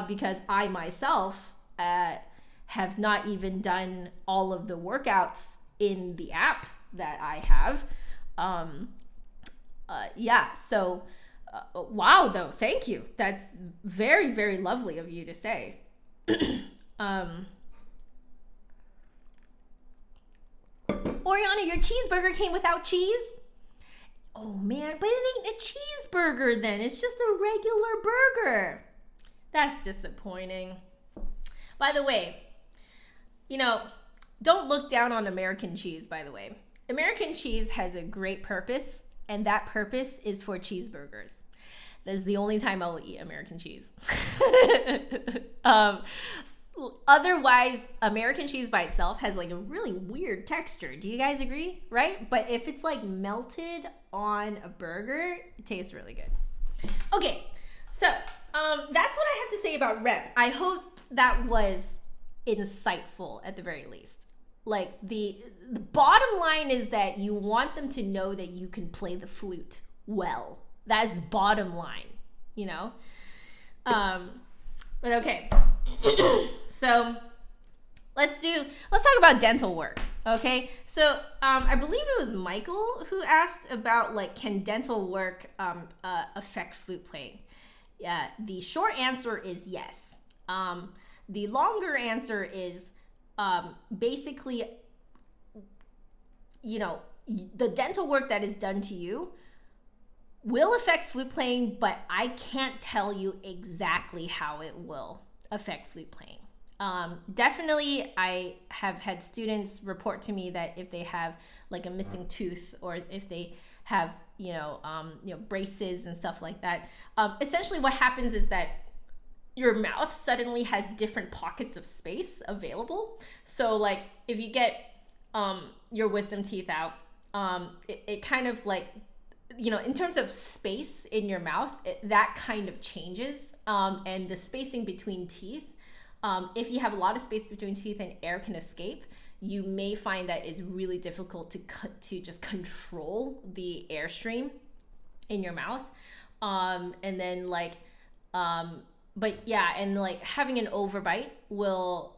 because I myself have not even done all of the workouts in the app that I have. So wow, though, thank you. That's very, very lovely of you to say. Oriana, your cheeseburger came without cheese? Oh man, but it ain't a cheeseburger then. It's just a regular burger. That's disappointing. By the way, don't look down on American cheese, by the way. American cheese has a great purpose, and that purpose is for cheeseburgers. That is the only time I'll eat American cheese. Otherwise, American cheese by itself has like a really weird texture. Do you guys agree? Right? But if it's like melted on a burger, it tastes really good. Okay, so that's what I have to say about rep. I hope that was insightful at the very least. Like the bottom line is that you want them to know that you can play the flute well. That's bottom line, But okay. So let's talk about dental work. Okay. So I believe it was Michael who asked about like, can dental work affect flute playing? Yeah. The short answer is yes. The longer answer is basically, the dental work that is done to you will affect flute playing, but I can't tell you exactly how it will affect flute playing. Definitely, I have had students report to me that if they have like a missing tooth, or if they have, braces and stuff like that, essentially what happens is that your mouth suddenly has different pockets of space available. So like if you get your wisdom teeth out, it kind of like, in terms of space in your mouth, that kind of changes. And the spacing between teeth, if you have a lot of space between teeth and air can escape, you may find that it's really difficult to just control the airstream in your mouth. And then like, but yeah, and like having an overbite will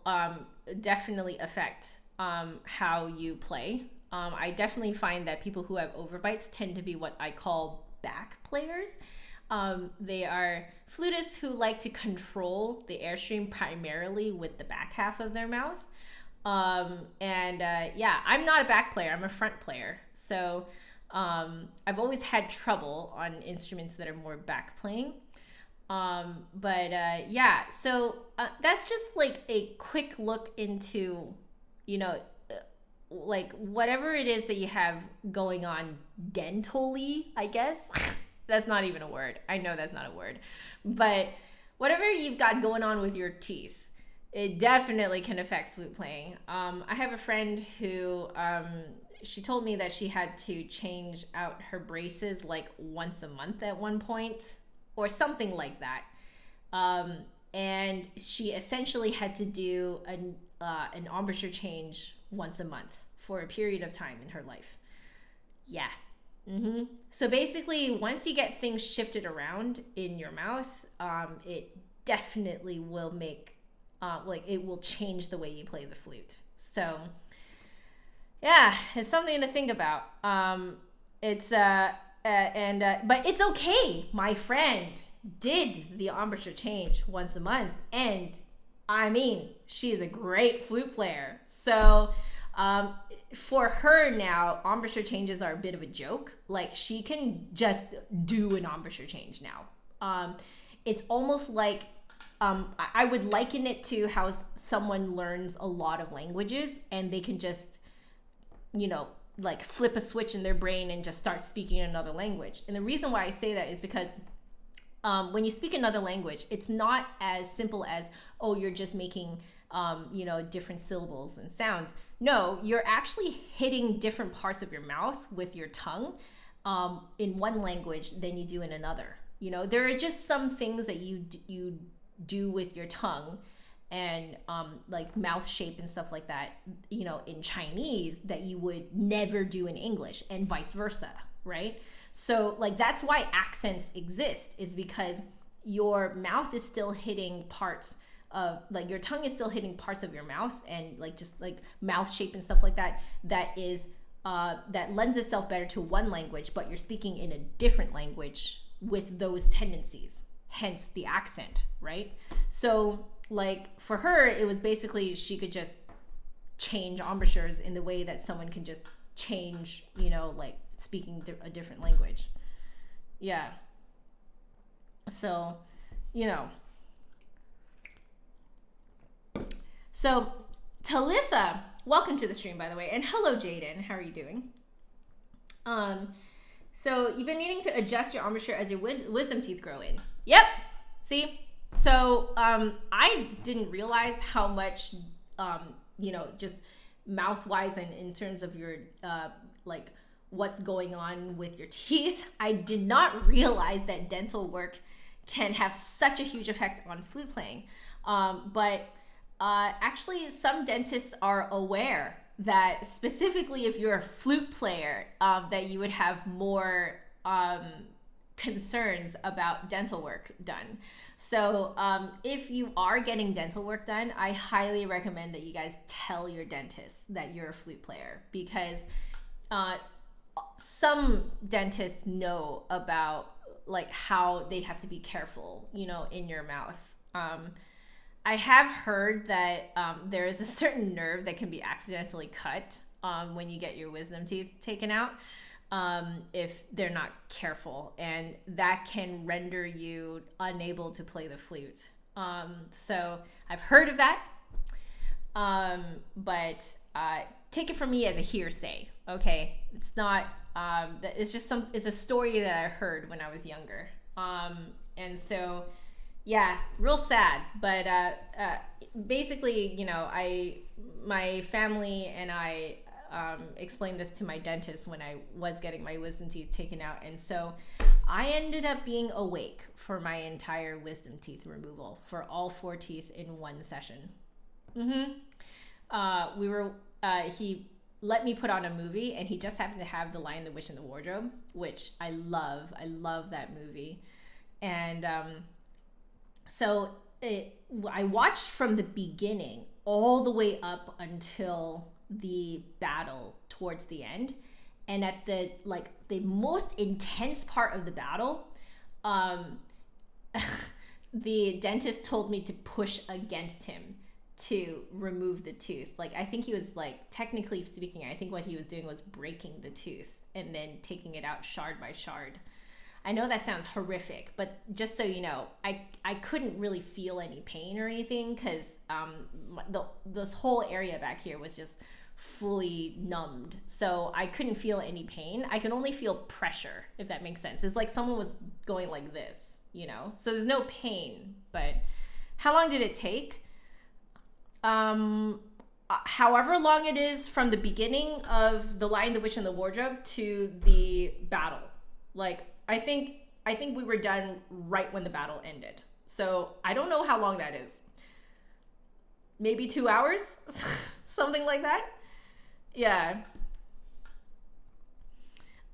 definitely affect how you play. I definitely find that people who have overbites tend to be what I call back players. They are flutists who like to control the airstream primarily with the back half of their mouth. Yeah, I'm not a back player, I'm a front player. So I've always had trouble on instruments that are more back playing. Yeah, so that's just like a quick look into, you know, like whatever it is that you have going on dentally, I guess. That's not even a word. I know that's not a word. But whatever you've got going on with your teeth, it definitely can affect flute playing. I have a friend who, she told me that she had to change out her braces like once a month at one point, or something like that. And she essentially had to do an embouchure change once a month for a period of time in her life. Yeah. So basically, once you get things shifted around in your mouth, it definitely will make, like, it will change the way you play the flute. So, yeah, it's something to think about. But it's okay. My friend did the embouchure change once a month, and I mean, she's a great flute player. So, for her now, embouchure changes are a bit of a joke. Like, she can just do an embouchure change now. It's almost like, I would liken it to how someone learns a lot of languages and they can just, like flip a switch in their brain and just start speaking another language. And the reason why I say that is because when you speak another language, it's not as simple as, oh, you're just making, different syllables and sounds. No, you're actually hitting different parts of your mouth with your tongue in one language than you do in another. There are just some things that you do with your tongue and like mouth shape and stuff like that, in Chinese that you would never do in English, and vice versa, right? So like that's why accents exist, is because your mouth is still hitting parts of, like, your tongue is still hitting parts of your mouth, and like just like mouth shape and stuff like that, that lends itself better to one language, but you're speaking in a different language with those tendencies, hence the accent, right? So like for her, it was basically she could just change embouchures in the way that someone can just change, like speaking a different language. Yeah. So, So Talitha, welcome to the stream, by the way, and hello, Jaden. How are you doing? So you've been needing to adjust your embouchure as your wisdom teeth grow in. Yep. See? So I didn't realize how much, just mouth-wise and in terms of your, like, what's going on with your teeth. I did not realize that dental work can have such a huge effect on flute playing. But actually, some dentists are aware that specifically if you're a flute player, that you would have more concerns about dental work done. So if you are getting dental work done, I highly recommend that you guys tell your dentist that you're a flute player, because some dentists know about like how they have to be careful, in your mouth. I have heard that there is a certain nerve that can be accidentally cut when you get your wisdom teeth taken out, if they're not careful, and that can render you unable to play the flute. So I've heard of that, but take it from me as a hearsay. Okay, it's not. It's just it's a story that I heard when I was younger, and so. Yeah, real sad, but basically, my family and I explained this to my dentist when I was getting my wisdom teeth taken out, and so I ended up being awake for my entire wisdom teeth removal for all 4 teeth in one session. He let me put on a movie, and he just happened to have The Lion, the Witch, and the Wardrobe, which I love. I love that movie, and so I watched from the beginning all the way up until the battle towards the end. And at the most intense part of the battle, the dentist told me to push against him to remove the tooth. Like, I think he was, like, technically speaking, I think what he was doing was breaking the tooth and then taking it out shard by shard. I know that sounds horrific, but just so you know, I couldn't really feel any pain or anything because this whole area back here was just fully numbed. So I couldn't feel any pain. I could only feel pressure, if that makes sense. It's like someone was going like this, you know? So there's no pain, but how long did it take? However long it is from the beginning of The Lion, the Witch, and the Wardrobe to the battle. Like, I think we were done right when the battle ended. So I don't know how long that is. Maybe 2 hours? Something like that? Yeah.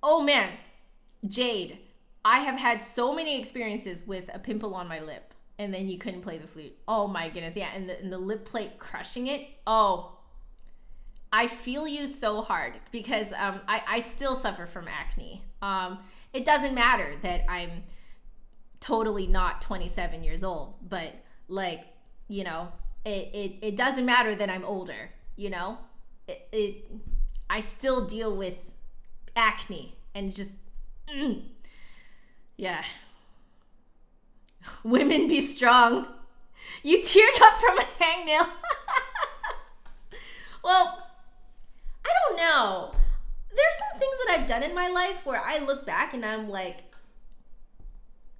Oh man, Jade, I have had so many experiences with a pimple on my lip and then you couldn't play the flute. Oh my goodness. Yeah, and the lip plate crushing it. Oh, I feel you so hard because I still suffer from acne. It doesn't matter that I'm totally not 27 years old, but like, you know, it doesn't matter that I'm older, you know? I still deal with acne and just, yeah. Women be strong. You teared up from a hangnail. Well, I don't know. There's some things that I've done in my life where I look back and I'm like,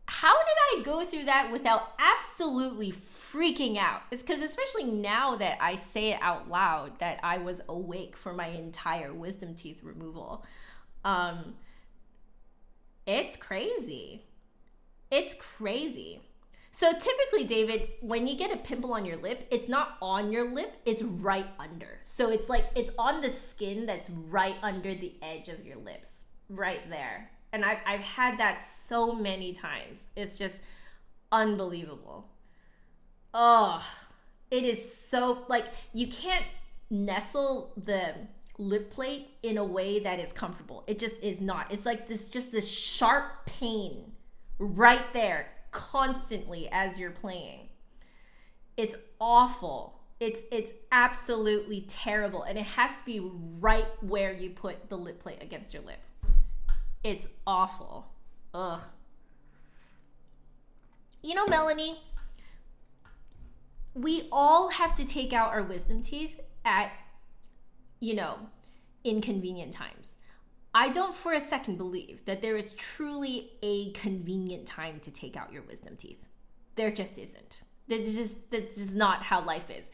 how did I go through that without absolutely freaking out? It's because especially now that I say it out loud that I was awake for my entire wisdom teeth removal. It's crazy. It's crazy. So typically, David, when you get a pimple on your lip, it's not on your lip, it's right under. So it's like, it's on the skin that's right under the edge of your lips, right there. And I've had that so many times. It's just unbelievable. Oh, it is so, like, you can't nestle the lip plate in a way that is comfortable. It just is not. It's like this sharp pain right there constantly as you're playing. It's awful. It's absolutely terrible. And it has to be right where you put the lip plate against your lip. It's awful. Ugh. You know, Melanie, we all have to take out our wisdom teeth at, you know, inconvenient times. I don't for a second believe that there is truly a convenient time to take out your wisdom teeth. There just isn't. That's just not how life is.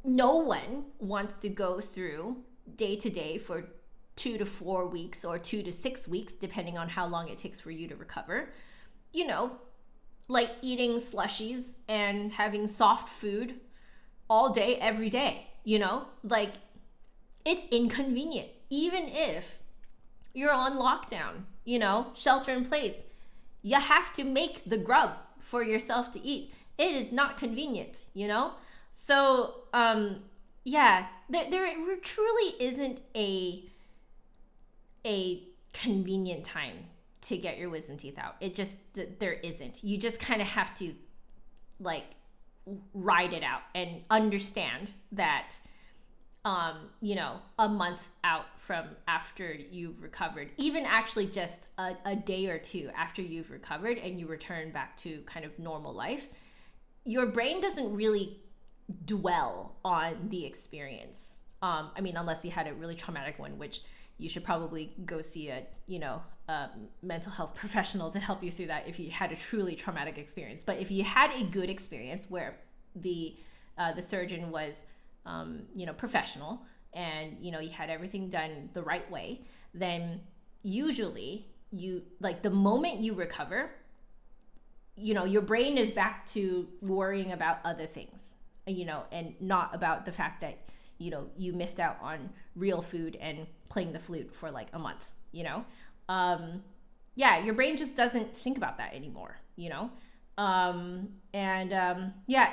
No one wants to go through day to day for 2 to 4 weeks or 2 to 6 weeks, depending on how long it takes for you to recover. You know, like eating slushies and having soft food all day, every day, you know? Like, it's inconvenient. Even if you're on lockdown, you know, shelter in place, you have to make the grub for yourself to eat. It is not convenient, you know? So, yeah, there truly isn't a convenient time to get your wisdom teeth out. It just, there isn't. You just kind of have to, like, ride it out and understand that, you know, a month out from after you've recovered, even actually just a day or two after you've recovered and you return back to kind of normal life, your brain doesn't really dwell on the experience. I mean, unless you had a really traumatic one, which you should probably go see a mental health professional to help you through that if you had a truly traumatic experience. But if you had a good experience where the surgeon was, professional and, you know, you had everything done the right way, then usually the moment you recover, you know, your brain is back to worrying about other things, you know, and not about the fact that, you know, you missed out on real food and playing the flute for like a month, you know? Your brain just doesn't think about that anymore, you know?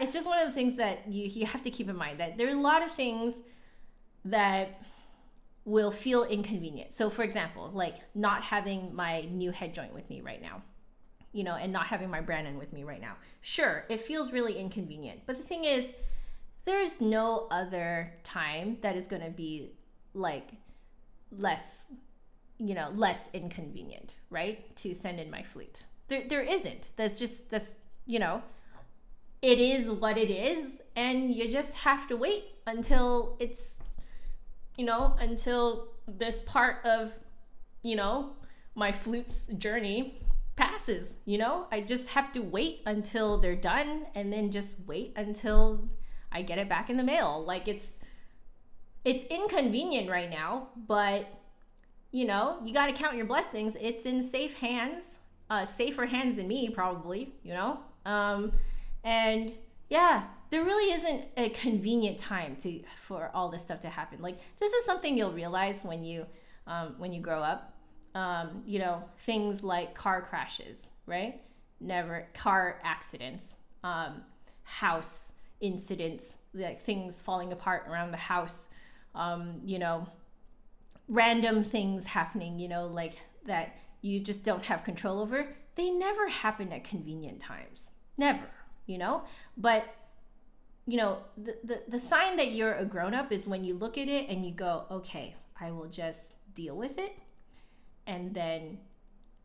It's just one of the things that you have to keep in mind, that there are a lot of things that will feel inconvenient. So for example, like not having my new head joint with me right now, you know, and not having my Brandon with me right now. Sure, it feels really inconvenient. But the thing is, there's no other time that is going to be like less less inconvenient, right? To send in my flute. There isn't. That's it is what it is, and you just have to wait until it's, until this part of, my flute's journey passes. I just have to wait until they're done, and then just wait until I get it back in the mail. Like it's inconvenient right now, but you got to count your blessings. It's in safe hands, safer hands than me probably, and yeah, there really isn't a convenient time for all this stuff to happen. Like this is something you'll realize when you grow up. Things like car crashes, right? Car accidents, house incidents, like things falling apart around the house, random things happening, like that you just don't have control over. They never happen at convenient times. Never, but the sign that you're a grown-up is when you look at it and you go, okay, I will just deal with it, and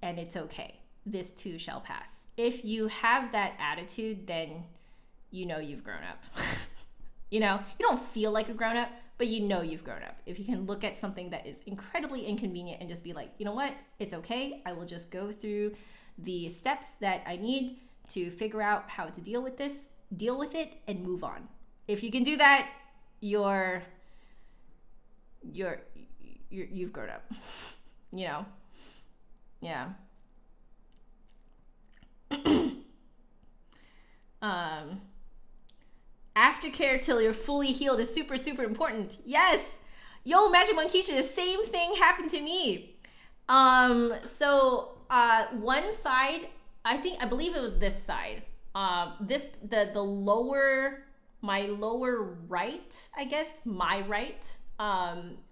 it's okay. This too shall pass. If you have that attitude, then you've grown up. You don't feel like a grown-up, but you've grown up. If you can look at something that is incredibly inconvenient and just be like, you know what, it's okay. I will just go through the steps that I need to figure out how to deal with it, and move on. If you can do that, you've grown up. Yeah. Aftercare till you're fully healed is super, super important. Yes. Yo, Magic Monkey, the same thing happened to me. So one side, I believe it was this side. The lower, my lower right, I guess, my right,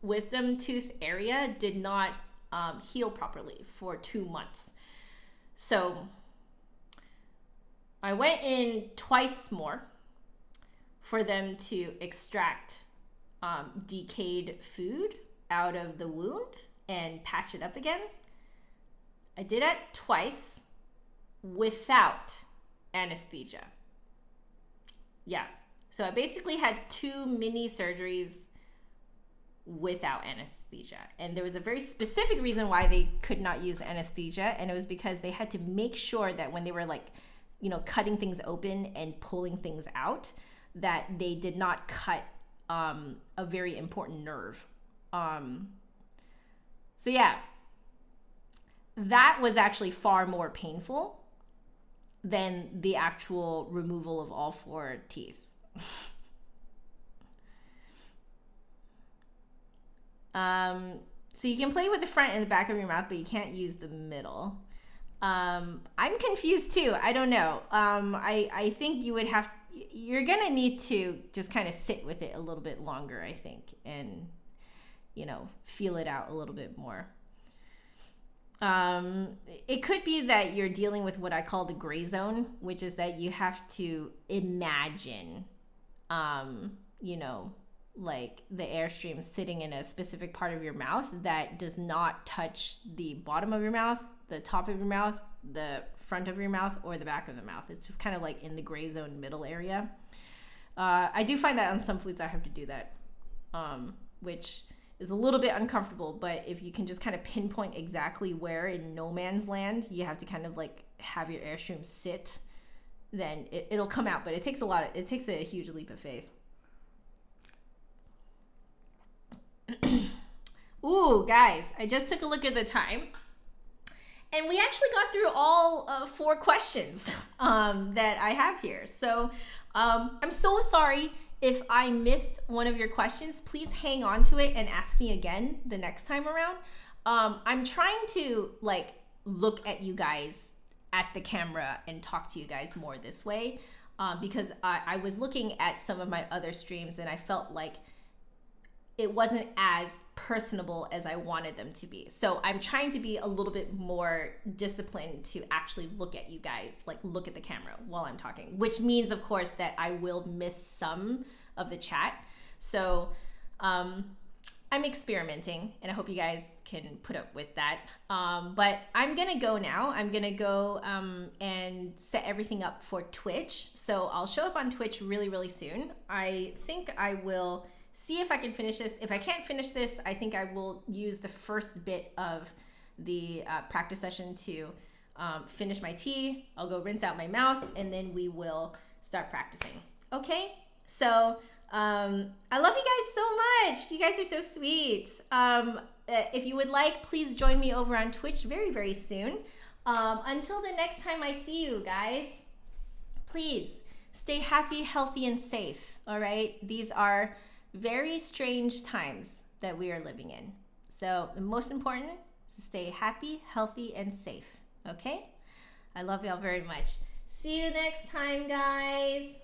wisdom tooth area did not heal properly for 2 months. So I went in twice more for them to extract decayed food out of the wound and patch it up again. I did it twice without anesthesia. Yeah. So I basically had 2 mini surgeries without anesthesia. And there was a very specific reason why they could not use anesthesia. And it was because they had to make sure that when they were cutting things open and pulling things out, that they did not cut a very important nerve. So yeah, that was actually far more painful than the actual removal of all 4 teeth. So you can play with the front and the back of your mouth, but you can't use the middle. I'm confused too. I don't know. I think you're gonna need to just kind of sit with it a little bit longer, I think, and feel it out a little bit more. It could be that you're dealing with what I call the gray zone, which is that you have to imagine, like the airstream sitting in a specific part of your mouth that does not touch the bottom of your mouth, the top of your mouth, the front of your mouth, or the back of the mouth. It's just kind of like in the gray zone middle area. I do find that on some flutes I have to do that, which is a little bit uncomfortable, but if you can just kind of pinpoint exactly where in no man's land you have to kind of like have your airstream sit, then it'll come out. But it takes a huge leap of faith. Ooh, guys, I just took a look at the time, and we actually got through all 4 questions that I have here. So I'm so sorry if I missed one of your questions. Please hang on to it and ask me again the next time around. I'm trying to look at you guys at the camera and talk to you guys more this way, because I was looking at some of my other streams and I felt like it wasn't as personable as I wanted them to be. So I'm trying to be a little bit more disciplined to actually look at you guys, look at the camera while I'm talking, which means, of course, that I will miss some of the chat. So I'm experimenting, and I hope you guys can put up with that. But I'm gonna go now. I'm gonna go and set everything up for Twitch. So I'll show up on Twitch really, really soon. I think I will see if I can finish this. If I can't finish this, I think I will use the first bit of the practice session to finish my tea. I'll go rinse out my mouth, and then we will start practicing. Okay? So I love you guys so much. You guys are so sweet. If you would like, please join me over on Twitch very, very soon. Until the next time I see you guys, please stay happy, healthy, and safe. All right? These are very strange times that we are living in. So the most important is to stay happy, healthy, and safe. Okay? I love y'all very much. See you next time, guys.